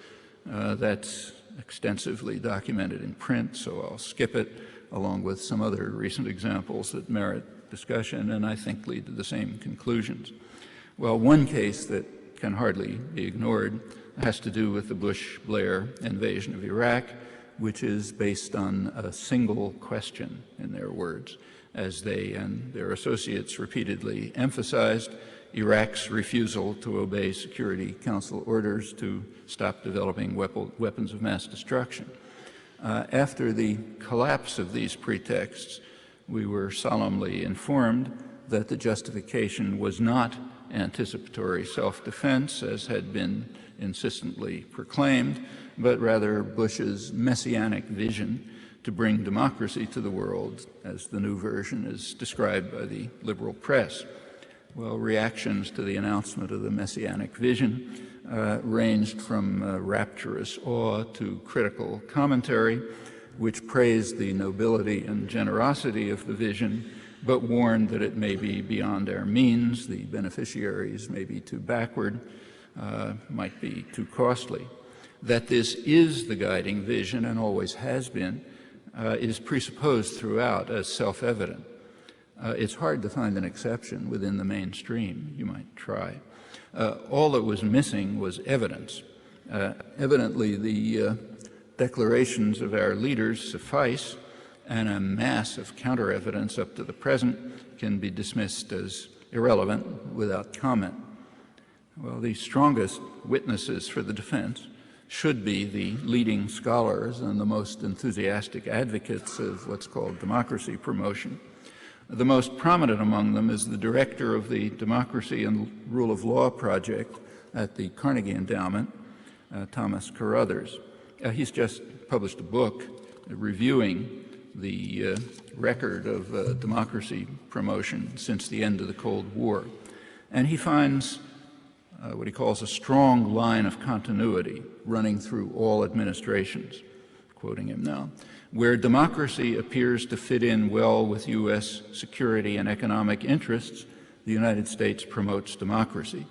That's extensively documented in print, so I'll skip it, along with some other recent examples that merit discussion and I think lead to the same conclusions. Well, one case that can hardly be ignored has to do with the Bush-Blair invasion of Iraq, which is based on a single question, in their words. As they and their associates repeatedly emphasized, Iraq's refusal to obey Security Council orders to stop developing weapons of mass destruction. After the collapse of these pretexts, we were solemnly informed that the justification was not anticipatory self-defense, as had been insistently proclaimed, but rather Bush's messianic vision to bring democracy to the world, as the new version is described by the liberal press. Well, reactions to the announcement of the messianic vision ranged from rapturous awe to critical commentary, which praised the nobility and generosity of the vision, but warned that it may be beyond our means, the beneficiaries may be too backward, might be too costly. That this is the guiding vision and always has been is presupposed throughout as self-evident. It's hard to find an exception within the mainstream. You might try. All that was missing was evidence. Evidently, the declarations of our leaders suffice, and a mass of counter-evidence up to the present can be dismissed as irrelevant without comment. Well, the strongest witnesses for the defense should be the leading scholars and the most enthusiastic advocates of what's called democracy promotion. The most prominent among them is the director of the Democracy and Rule of Law Project at the Carnegie Endowment, Thomas Carruthers. He's just published a book reviewing the record of democracy promotion since the end of the Cold War. And he finds what he calls a strong line of continuity running through all administrations, quoting him now. Where democracy appears to fit in well with U.S. security and economic interests, the United States promotes democracy.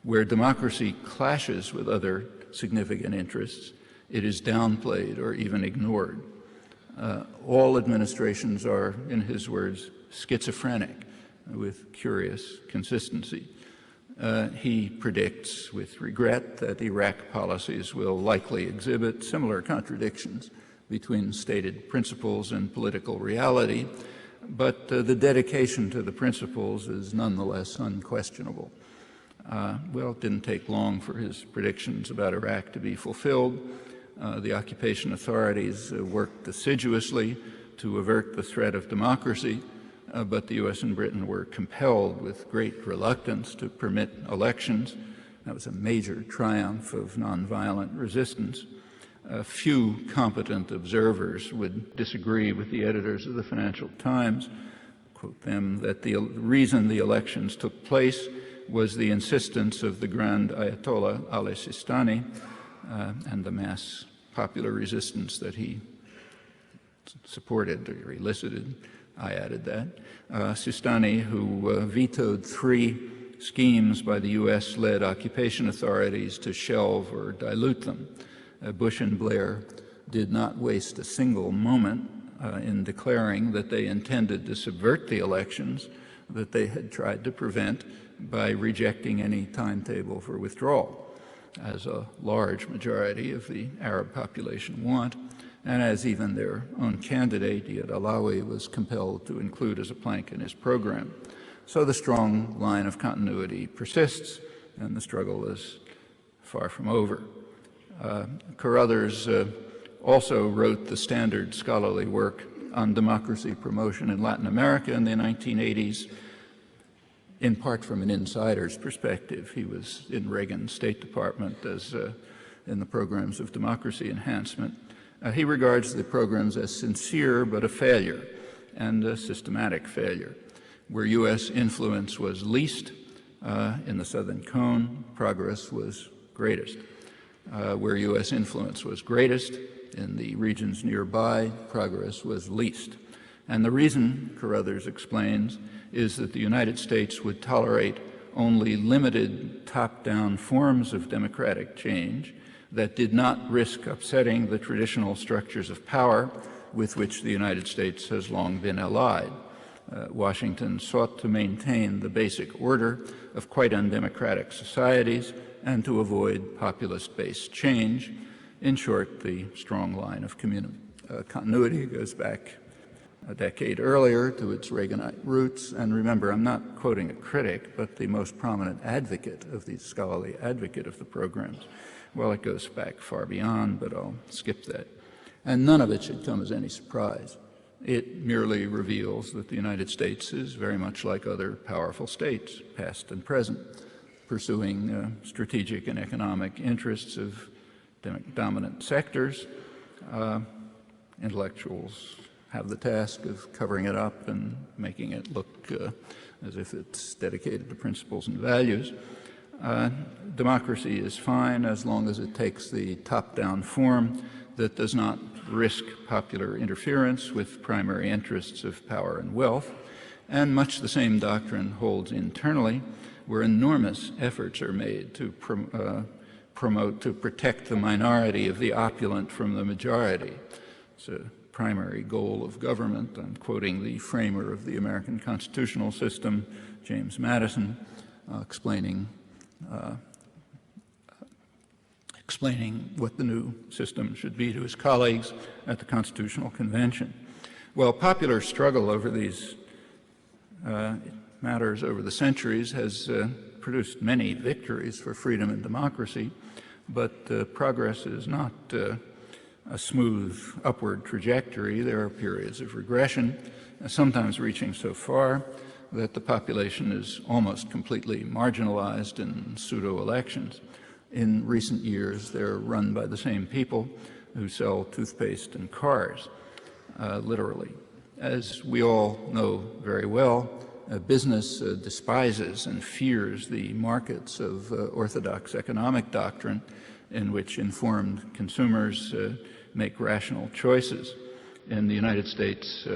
Where democracy clashes with other significant interests, it is downplayed or even ignored. All administrations are, in his words, schizophrenic, with curious consistency. He predicts with regret that Iraq policies will likely exhibit similar contradictions between stated principles and political reality, but the dedication to the principles is nonetheless unquestionable. Well, it didn't take long for his predictions about Iraq to be fulfilled. The occupation authorities worked assiduously to avert the threat of democracy, but the U.S. and Britain were compelled with great reluctance to permit elections. That was a major triumph of nonviolent resistance. Few competent observers would disagree with the editors of the Financial Times, quote them, that the reason the elections took place was the insistence of the Grand Ayatollah Ali Sistani and the mass popular resistance that he supported or elicited. I added that. Sistani, who vetoed 3 schemes by the U.S.-led occupation authorities to shelve or dilute them. Bush and Blair did not waste a single moment in declaring that they intended to subvert the elections that they had tried to prevent by rejecting any timetable for withdrawal, as a large majority of the Arab population want, and as even their own candidate, Iyad Alawi, was compelled to include as a plank in his program. So the strong line of continuity persists, and the struggle is far from over. Carruthers also wrote the standard scholarly work on democracy promotion in Latin America in the 1980s, in part from an insider's perspective. He was in Reagan's State Department as in the programs of democracy enhancement. He regards the programs as sincere but a failure, and a systematic failure. Where U.S. influence was least in the Southern Cone, progress was greatest. Where U.S. influence was greatest, in the regions nearby, progress was least. And the reason, Carruthers explains, is that the United States would tolerate only limited top-down forms of democratic change that did not risk upsetting the traditional structures of power with which the United States has long been allied. Washington sought to maintain the basic order of quite undemocratic societies and to avoid populist-based change. In short, the strong line of continuity goes back a decade earlier to its Reaganite roots. And remember, I'm not quoting a critic, but the most prominent advocate of the scholarly advocate of the programs. Well, it goes back far beyond, but I'll skip that. And none of it should come as any surprise. It merely reveals that the United States is very much like other powerful states, past and present, pursuing strategic and economic interests of dominant sectors. Intellectuals have the task of covering it up and making it look as if it's dedicated to principles and values. Democracy is fine as long as it takes the top-down form that does not risk popular interference with primary interests of power and wealth. And much the same doctrine holds internally, where enormous efforts are made to protect the minority of the opulent from the majority. It's a primary goal of government. I'm quoting the framer of the American constitutional system, James Madison, explaining what the new system should be to his colleagues at the Constitutional Convention. Well, popular struggle over these matters over the centuries has produced many victories for freedom and democracy, but progress is not a smooth upward trajectory. There are periods of regression, sometimes reaching so far that the population is almost completely marginalized in pseudo-elections. In recent years, they're run by the same people who sell toothpaste and cars, literally. As we all know very well, business despises and fears the markets of orthodox economic doctrine in which informed consumers make rational choices. In the United States,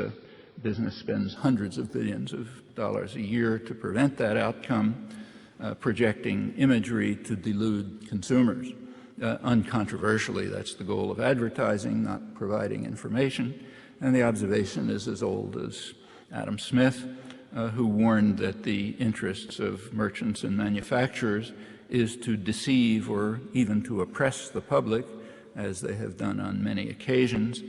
business spends hundreds of billions of dollars a year to prevent that outcome, projecting imagery to delude consumers. Uncontroversially, that's the goal of advertising, not providing information. And the observation is as old as Adam Smith, who warned that the interests of merchants and manufacturers is to deceive or even to oppress the public, as they have done on many occasions,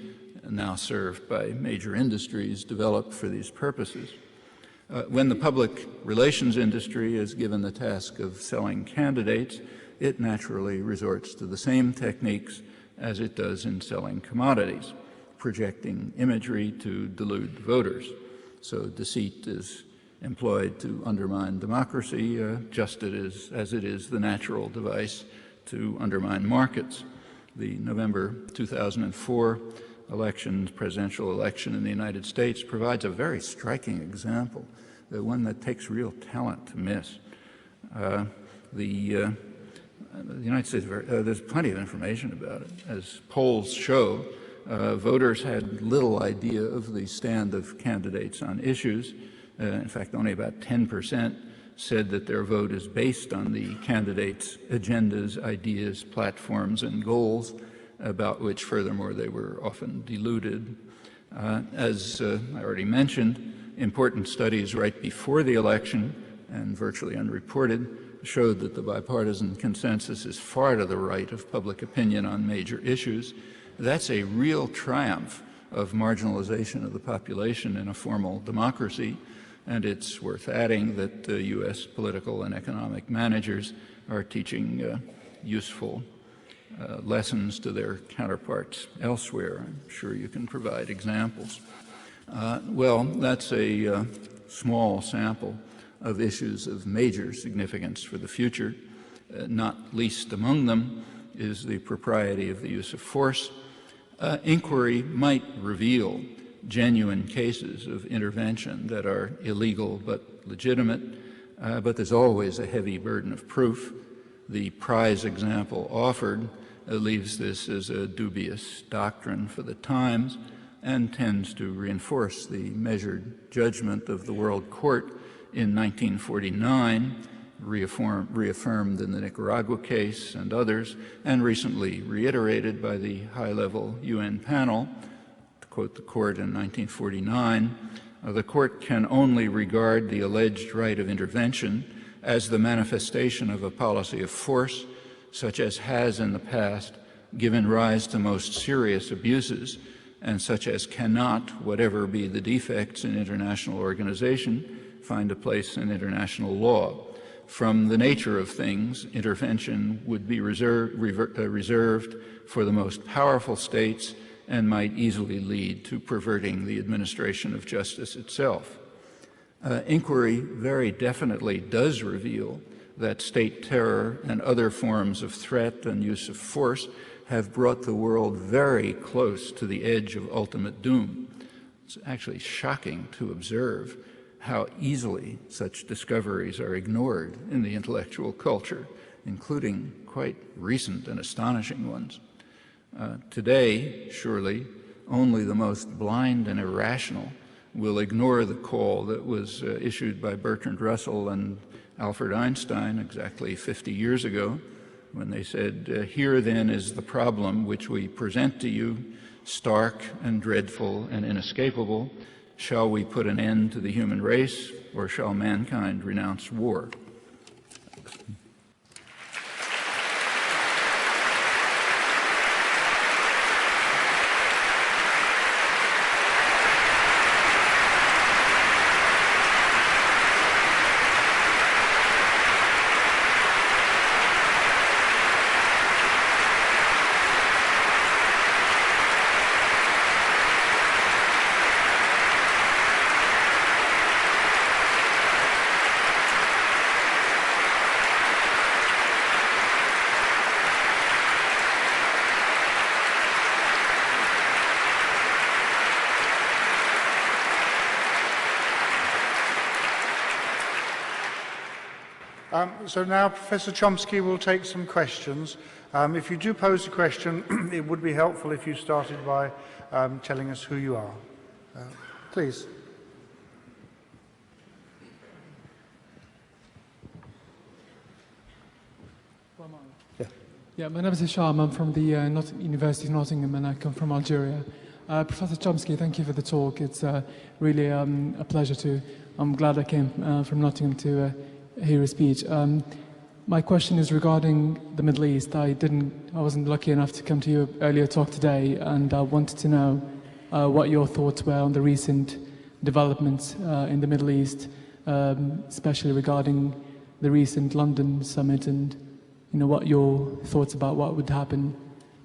now served by major industries developed for these purposes. When the public relations industry is given the task of selling candidates, it naturally resorts to the same techniques as it does in selling commodities, projecting imagery to delude voters. So deceit is employed to undermine democracy, just as it is the natural device to undermine markets. The November 2004 presidential election in the United States provides a very striking example, one that takes real talent to miss. The United States, there's plenty of information about it. As polls show, voters had little idea of the stand of candidates on issues. In fact, only about 10% said that their vote is based on the candidates' agendas, ideas, platforms, and goals, about which, furthermore, they were often deluded. As I already mentioned, important studies right before the election, and virtually unreported, showed that the bipartisan consensus is far to the right of public opinion on major issues. That's a real triumph of marginalization of the population in a formal democracy, and it's worth adding that U.S. political and economic managers are teaching useful lessons to their counterparts elsewhere. I'm sure you can provide examples. Well, that's a small sample of issues of major significance for the future. Not least among them is the propriety of the use of force. Inquiry might reveal genuine cases of intervention that are illegal but legitimate, but there's always a heavy burden of proof. The prize example offered leaves this as a dubious doctrine for the times and tends to reinforce the measured judgment of the World Court in 1949, reaffirmed in the Nicaragua case and others, and recently reiterated by the high-level UN panel. To quote the court in 1949, the court can only regard the alleged right of intervention as the manifestation of a policy of force, such as has in the past given rise to most serious abuses, and such as cannot, whatever be the defects in international organization, find a place in international law. From the nature of things, intervention would be reserved for the most powerful states and might easily lead to perverting the administration of justice itself. Inquiry very definitely does reveal that state terror and other forms of threat and use of force have brought the world very close to the edge of ultimate doom. It's actually shocking to observe how easily such discoveries are ignored in the intellectual culture, including quite recent and astonishing ones. Today, surely, only the most blind and irrational will ignore the call that was issued by Bertrand Russell and Albert Einstein exactly 50 years ago, when they said, "Here then is the problem which we present to you, stark and dreadful and inescapable. Shall we put an end to the human race, or shall mankind renounce war?" So now Professor Chomsky will take some questions. If you do pose a question, it would be helpful if you started by telling us who you are. Please. Yeah, my name is Hisham. I'm from the University of Nottingham, and I come from Algeria. Professor Chomsky, thank you for the talk. It's really a pleasure I'm glad I came from Nottingham to hear a speech. My question is regarding the Middle East. I wasn't lucky enough to come to your earlier talk today, and I wanted to know what your thoughts were on the recent developments in the Middle East, especially regarding the recent London summit, and what your thoughts about what would happen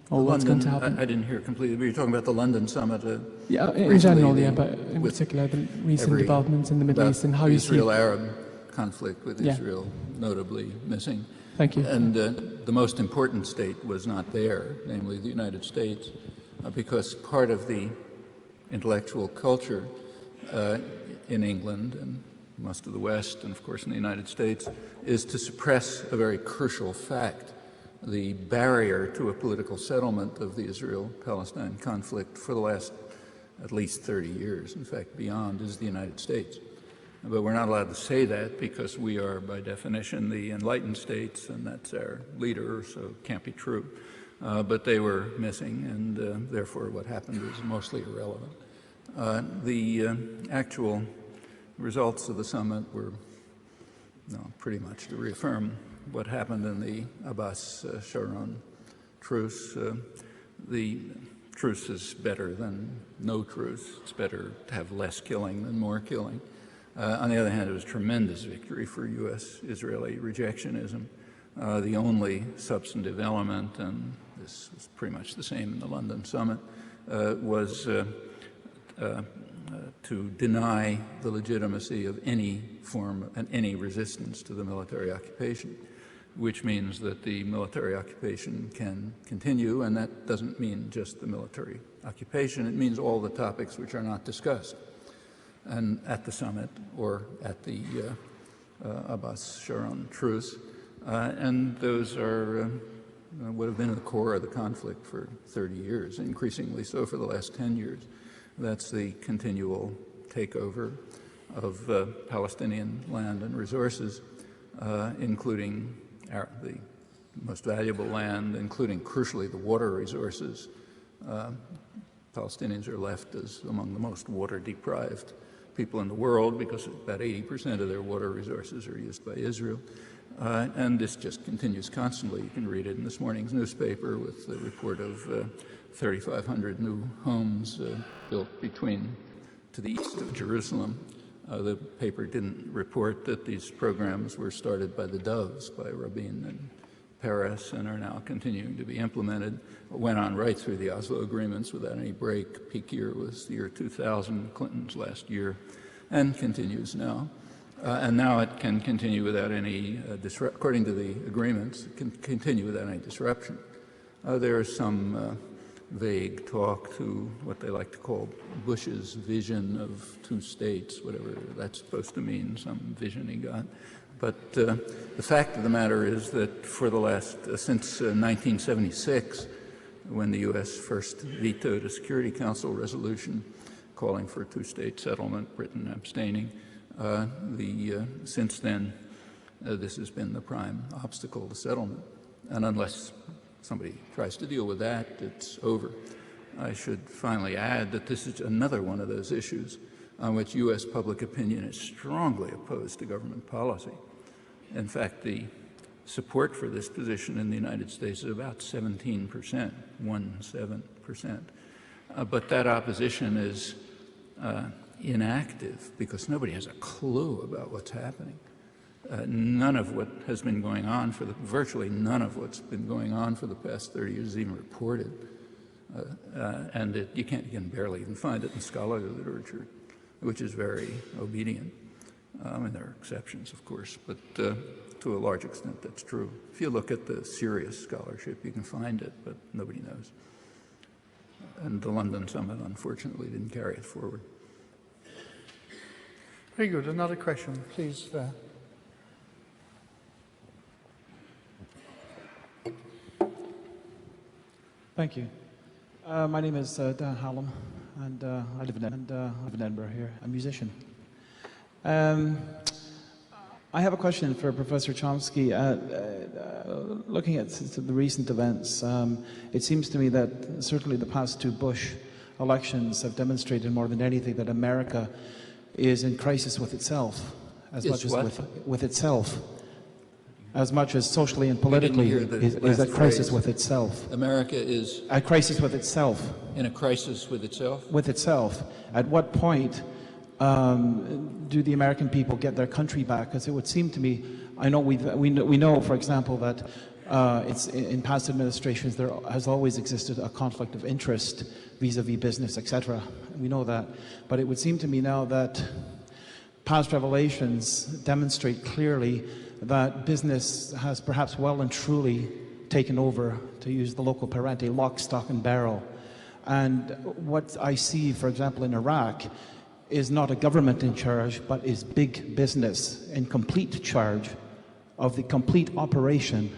or what's going to happen. I didn't hear completely, but you're talking about the London summit. Yeah, in general, but in particular the recent developments in the Middle East and how you see Israel-Arab conflict with Israel notably missing. Thank you. And the most important state was not there, namely the United States, because part of the intellectual culture in England and most of the West, and of course in the United States, is to suppress a very crucial fact. The barrier to a political settlement of the Israel-Palestine conflict for the last at least 30 years, in fact beyond, is the United States. But we're not allowed to say that because we are, by definition, the enlightened states, and that's our leader, so it can't be true. But they were missing, and therefore what happened is mostly irrelevant. The actual results of the summit were pretty much to reaffirm what happened in the Abbas-Sharon truce. The truce is better than no truce. It's better to have less killing than more killing. On the other hand, it was a tremendous victory for U.S.-Israeli rejectionism. The only substantive element, and this was pretty much the same in the London summit, was to deny the legitimacy of any form and any resistance to the military occupation, which means that the military occupation can continue, and that doesn't mean just the military occupation. It means all the topics which are not discussed and at the summit or at the Abbas-Sharon truce, and those are would have been at the core of the conflict for 30 years, increasingly so for the last 10 years. That's the continual takeover of Palestinian land and resources, including the most valuable land, including, crucially, the water resources. Palestinians are left as among the most water-deprived people in the world because about 80% of their water resources are used by Israel. And this just continues constantly. You can read it in this morning's newspaper with the report of 3,500 new homes built to the east of Jerusalem. The paper didn't report that these programs were started by the Doves, by Rabin and Peres, and are now continuing to be implemented. It went on right through the Oslo agreements without any break. Peak year was the year 2000, Clinton's last year, and continues now. And now it can continue without any according to the agreements, it can continue without any disruption. There is some vague talk to what they like to call Bush's vision of two states, whatever that's supposed to mean, some vision he got. But the fact of the matter is that for the last, since 1976, when the U.S. first vetoed a Security Council resolution calling for a two-state settlement, Britain abstaining, since then, this has been the prime obstacle to settlement. And unless somebody tries to deal with that, it's over. I should finally add that this is another one of those issues on which U.S. public opinion is strongly opposed to government policy. In fact, the support for this position in the United States is about 17%, 17%. But that opposition is inactive because nobody has a clue about what's happening. None of what has been going on virtually none of what's been going on for the past 30 years is even reported. And you can barely even find it in scholarly literature, which is very obedient. And there are exceptions, of course, but to a large extent that's true. If you look at the serious scholarship, you can find it, but nobody knows. And the London Summit, unfortunately, didn't carry it forward. Very good. Another question, please. Thank you. My name is Dan Hallam, and I live in Edinburgh here, a musician. I have a question for Professor Chomsky. Looking at the recent events, it seems to me that certainly the past two Bush elections have demonstrated more than anything that America is in crisis with itself, as much as with itself, as much as socially and politically is at crisis with itself. America is at crisis with itself. In a crisis with itself? With itself. At what point do the American people get their country back? Because it would seem to me, I know we know, for example, that it's in past administrations there has always existed a conflict of interest vis-a-vis business, etc. We know that, but it would seem to me now that past revelations demonstrate clearly that business has perhaps well and truly taken over, to use the local parente, lock, stock and barrel. And what I see, for example, in Iraq is not a government in charge, but is big business in complete charge of the complete operation,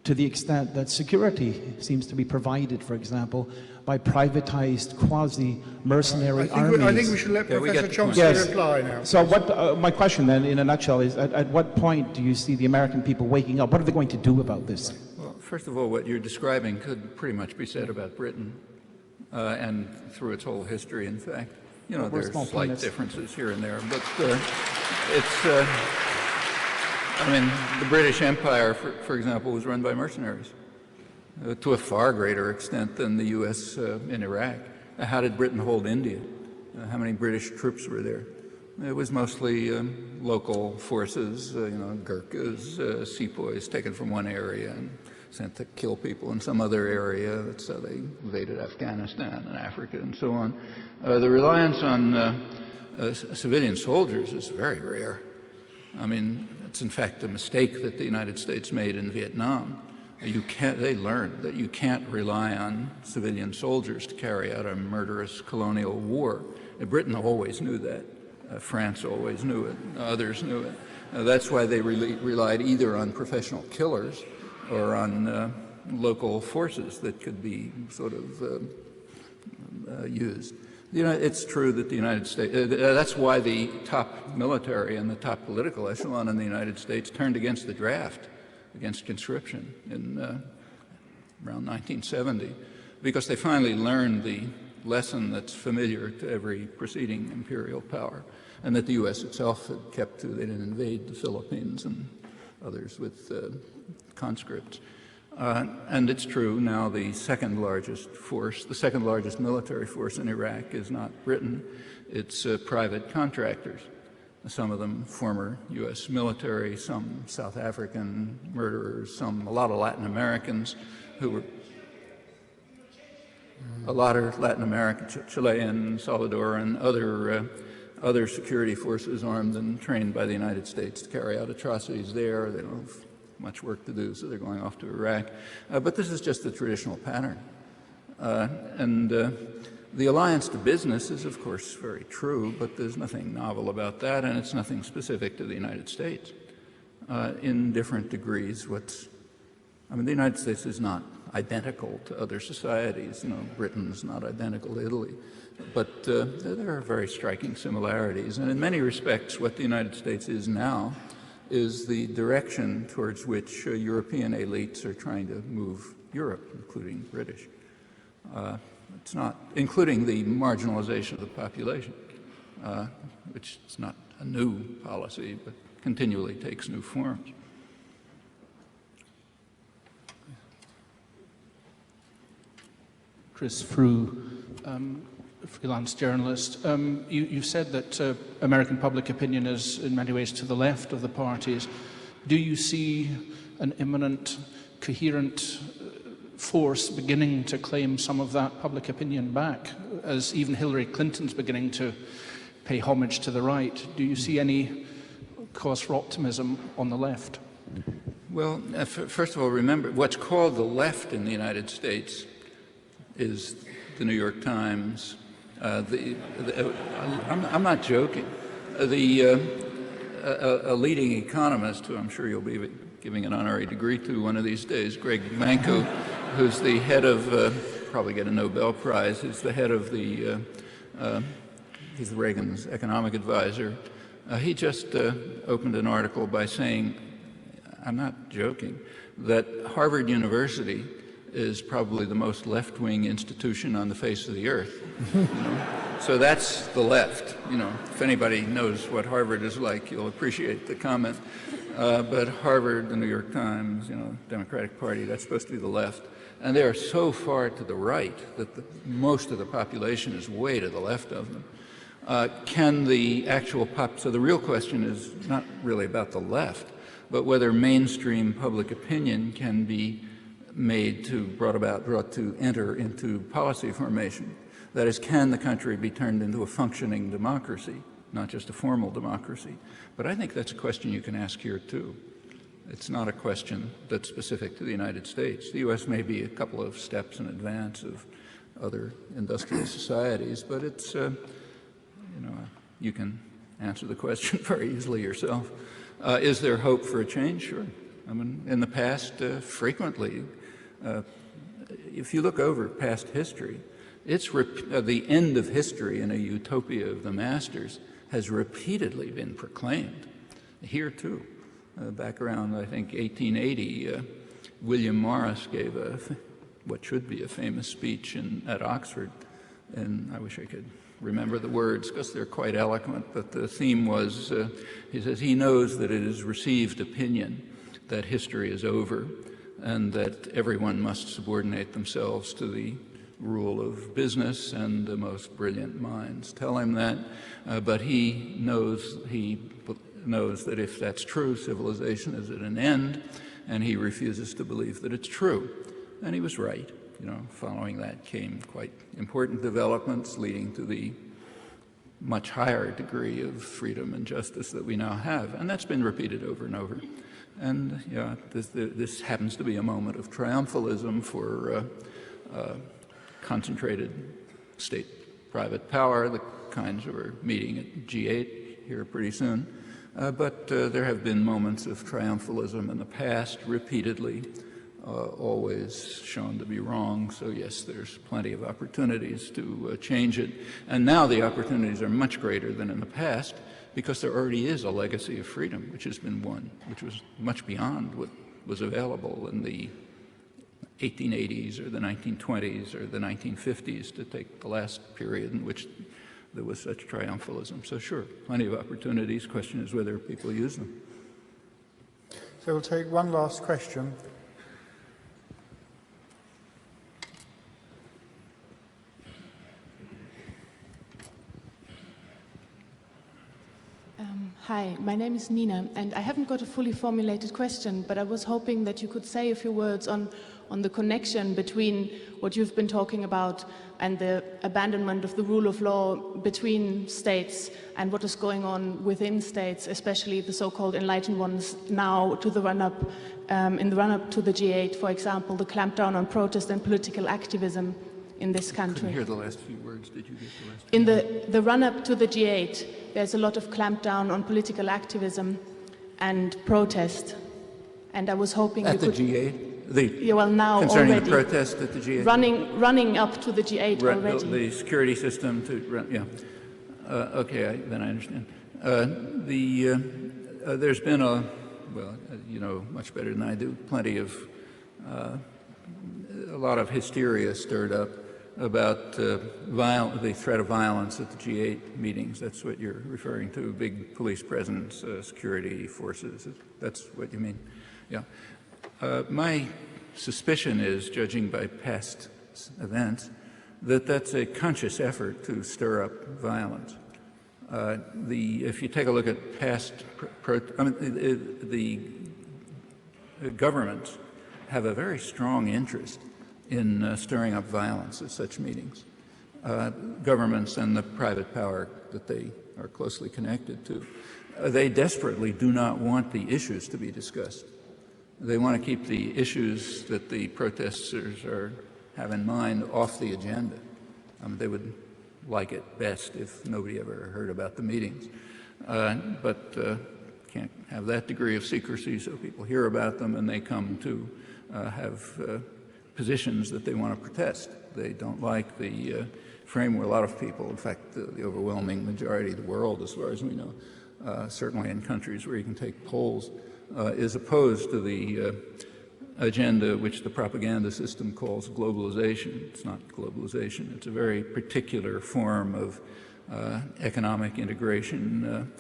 to the extent that security seems to be provided, for example, by privatized quasi-mercenary armies. I think we should let Professor Chomsky reply now. So what, my question then, in a nutshell, is at what point do you see the American people waking up? What are they going to do about this? Well, first of all, what you're describing could pretty much be said about Britain, and through its whole history, in fact. You know, there's slight differences here and there, but it's... I mean, the British Empire, for example, was run by mercenaries to a far greater extent than the U.S. In Iraq. How did Britain hold India? How many British troops were there? It was mostly local forces, you know, Gurkhas, sepoys taken from one area and sent to kill people in some other area. That's how they invaded Afghanistan and Africa and so on. The reliance on civilian soldiers is very rare. I mean, it's in fact a mistake that the United States made in Vietnam. They learned that you can't rely on civilian soldiers to carry out a murderous colonial war. Britain always knew that. France always knew it. Others knew it. That's why they relied either on professional killers or on local forces that could be sort of used. It's true that the United States, that's why the top military and the top political echelon in the United States turned against the draft, against conscription in around 1970, because they finally learned the lesson that's familiar to every preceding imperial power, and that the U.S. itself had kept to. They didn't invade the Philippines and others with conscripts. And it's true now the second largest force, the second largest military force in Iraq is not Britain, it's private contractors. Some of them former U.S. military, some South African murderers, a lot of Latin Americans who were, a lot of Latin American, Chilean, Salvadoran, other security forces armed and trained by the United States to carry out atrocities there. They don't have much work to do, so they're going off to Iraq. But this is just the traditional pattern. The alliance to business is, of course, very true, but there's nothing novel about that, and it's nothing specific to the United States. In different degrees, the United States is not identical to other societies. Britain's not identical to Italy. But there are very striking similarities. And in many respects, what the United States is now is the direction towards which European elites are trying to move Europe, including British. It's not, including the marginalization of the population, which is not a new policy, but continually takes new forms. Chris Frew, freelance journalist. You've said that American public opinion is in many ways to the left of the parties. Do you see an imminent, coherent force beginning to claim some of that public opinion back, as even Hillary Clinton's beginning to pay homage to the right? Do you see any cause for optimism on the left? Well, first of all, remember, what's called the left in the United States is the New York Times. I'm not joking. A leading economist, who I'm sure you'll be giving an honorary degree to one of these days, Greg Manco, who's the head of, probably get a Nobel Prize, he's the head of he's Reagan's economic advisor. He just opened an article by saying, I'm not joking, that Harvard University is probably the most left-wing institution on the face of the earth. So that's the left. If anybody knows what Harvard is like, you'll appreciate the comment. But Harvard, the New York Times, Democratic Party, that's supposed to be the left. And they are so far to the right that most of the population is way to the left of them. Can the actual so the real question is not really about the left, but whether mainstream public opinion can be made brought to enter into policy formation. That is, can the country be turned into a functioning democracy, not just a formal democracy? But I think that's a question you can ask here too. It's not a question that's specific to the United States. The U.S. may be a couple of steps in advance of other industrial societies, but it's, you can answer the question very easily yourself. Is there hope for a change? Sure. In the past, frequently, if you look over past history, it's the end of history in a utopia of the masters has repeatedly been proclaimed. Here too, back around I think 1880, William Morris gave what should be a famous speech at Oxford, and I wish I could remember the words because they're quite eloquent, but the theme was, he says, he knows that it is received opinion that history is over and that everyone must subordinate themselves to the rule of business, and the most brilliant minds tell him that, but he knows that if that's true, civilization is at an end, and he refuses to believe that it's true. And he was right. Following that came quite important developments leading to the much higher degree of freedom and justice that we now have, and that's been repeated over and over. And this happens to be a moment of triumphalism for concentrated state-private power, the kinds that are meeting at G8 here pretty soon. But there have been moments of triumphalism in the past, repeatedly, always shown to be wrong. So yes, there's plenty of opportunities to change it. And now the opportunities are much greater than in the past, because there already is a legacy of freedom which has been won, which was much beyond what was available in the 1880s or the 1920s or the 1950s, to take the last period in which there was such triumphalism. So sure, plenty of opportunities. Question is whether people use them. So we'll take one last question. Hi, my name is Nina, and I haven't got a fully formulated question, but I was hoping that you could say a few words on the connection between what you've been talking about and the abandonment of the rule of law between states and what is going on within states, especially the so-called enlightened ones now to the run-up, in the run-up to the G8, for example, the clampdown on protest and political activism in this country. I couldn't hear the last few words. Did you get the last? In the run-up to the G8, there's a lot of clampdown on political activism and protest. And I was hoping at you the could... G8? Yeah, well, now concerning already. the protest at the G8? Running up to the G8 already. The security system to run, yeah. Okay, then I understand. There's been well, you know much better than I do, a lot of hysteria stirred up about the threat of violence at the G8 meetings. That's what you're referring to, big police presence, security forces. That's what you mean? Yeah. My suspicion is, judging by past events, that that's a conscious effort to stir up violence. If you take a look at past, the governments have a very strong interest in stirring up violence at such meetings. Governments and the private power that they are closely connected to, they desperately do not want the issues to be discussed. They want to keep the issues that the protesters have in mind off the agenda. They would like it best if nobody ever heard about the meetings, but can't have that degree of secrecy, so people hear about them and they come to have positions that they want to protest. They don't like the frame where a lot of people, in fact, the overwhelming majority of the world, as far as we know, certainly in countries where you can take polls, is opposed to the agenda which the propaganda system calls globalization. It's not globalization. It's a very particular form of economic integration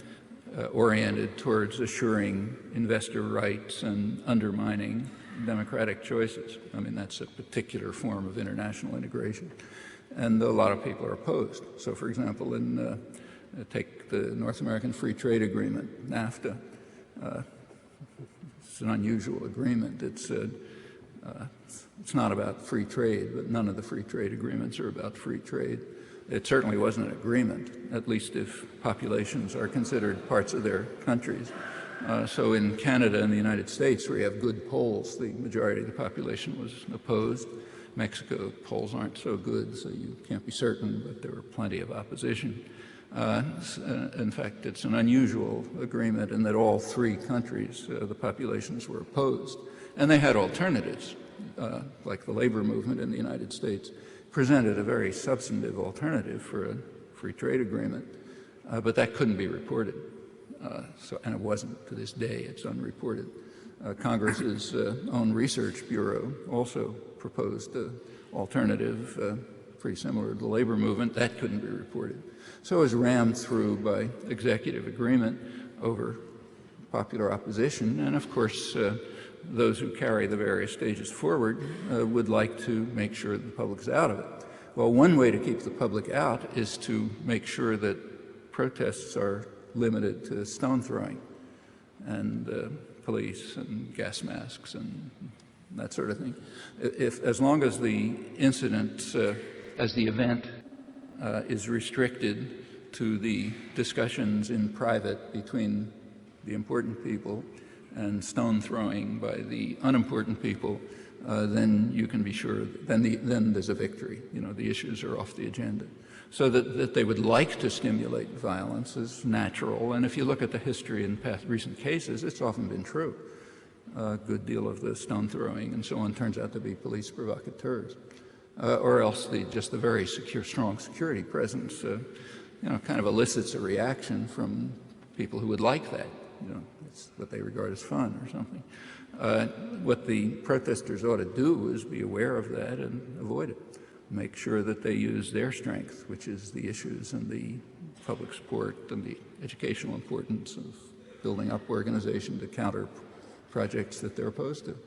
oriented towards assuring investor rights and undermining democratic choices. I mean, that's a particular form of international integration. And a lot of people are opposed. So, for example, take the North American Free Trade Agreement, NAFTA. It's an unusual agreement. It's not about free trade, but none of the free trade agreements are about free trade. It certainly wasn't an agreement, at least if populations are considered parts of their countries. So in Canada and the United States, where you have good polls, the majority of the population was opposed. Mexico, polls aren't so good, so you can't be certain, but there were plenty of opposition. In fact, it's an unusual agreement in that all three countries, the populations were opposed. And they had alternatives, like the labor movement in the United States presented a very substantive alternative for a free trade agreement, but that couldn't be reported. And it wasn't to this day, it's unreported. Congress's own research bureau also proposed an alternative pretty similar to the labor movement. That couldn't be reported. So it was rammed through by executive agreement over popular opposition. And of course, those who carry the various stages forward would like to make sure that the public's out of it. Well, one way to keep the public out is to make sure that protests are limited to stone throwing and police and gas masks and that sort of thing. As long as the incident, as the event is restricted to the discussions in private between the important people and stone throwing by the unimportant people, then you can be sure, then there's a victory. You know, the issues are off the agenda. So that they would like to stimulate violence is natural, and if you look at the history in recent cases, it's often been true. a good deal of the stone throwing and so on turns out to be police provocateurs. Or else just the very strong security presence, kind of elicits a reaction from people who would like that. It's what they regard as fun or something. What the protesters ought to do is be aware of that and avoid it. Make sure that they use their strength, which is the issues and the public support and the educational importance of building up organization to counter projects that they're opposed to.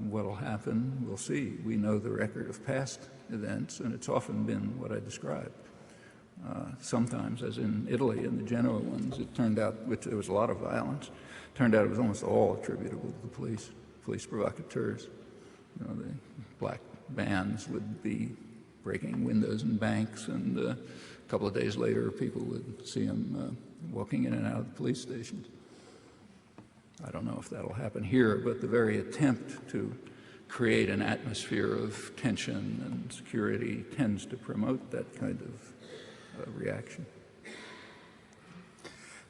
What will happen, we'll see. We know the record of past events, and it's often been what I described. Sometimes, as in Italy in the Genoa ones, it turned out, which there was a lot of violence, turned out it was almost all attributable to the police provocateurs. The black bands would be breaking windows in banks, and a couple of days later people would see them walking in and out of the police stations. I don't know if that'll happen here, but the very attempt to create an atmosphere of tension and security tends to promote that kind of reaction.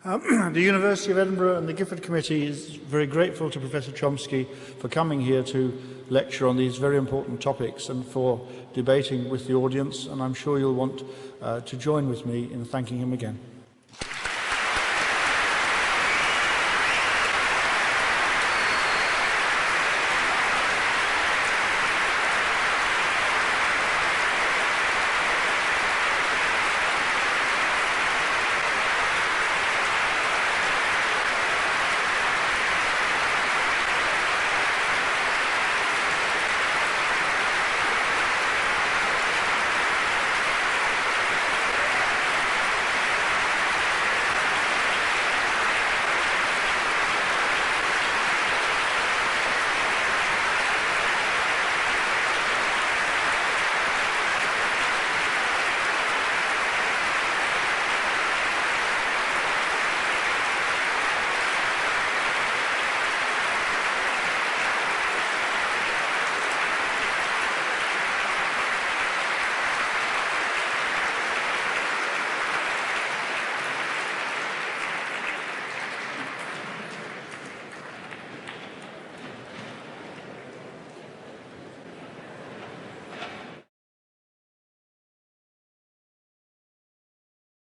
The University of Edinburgh and the Gifford Committee is very grateful to Professor Chomsky for coming here to lecture on these very important topics and for debating with the audience, and I'm sure you'll want to join with me in thanking him again.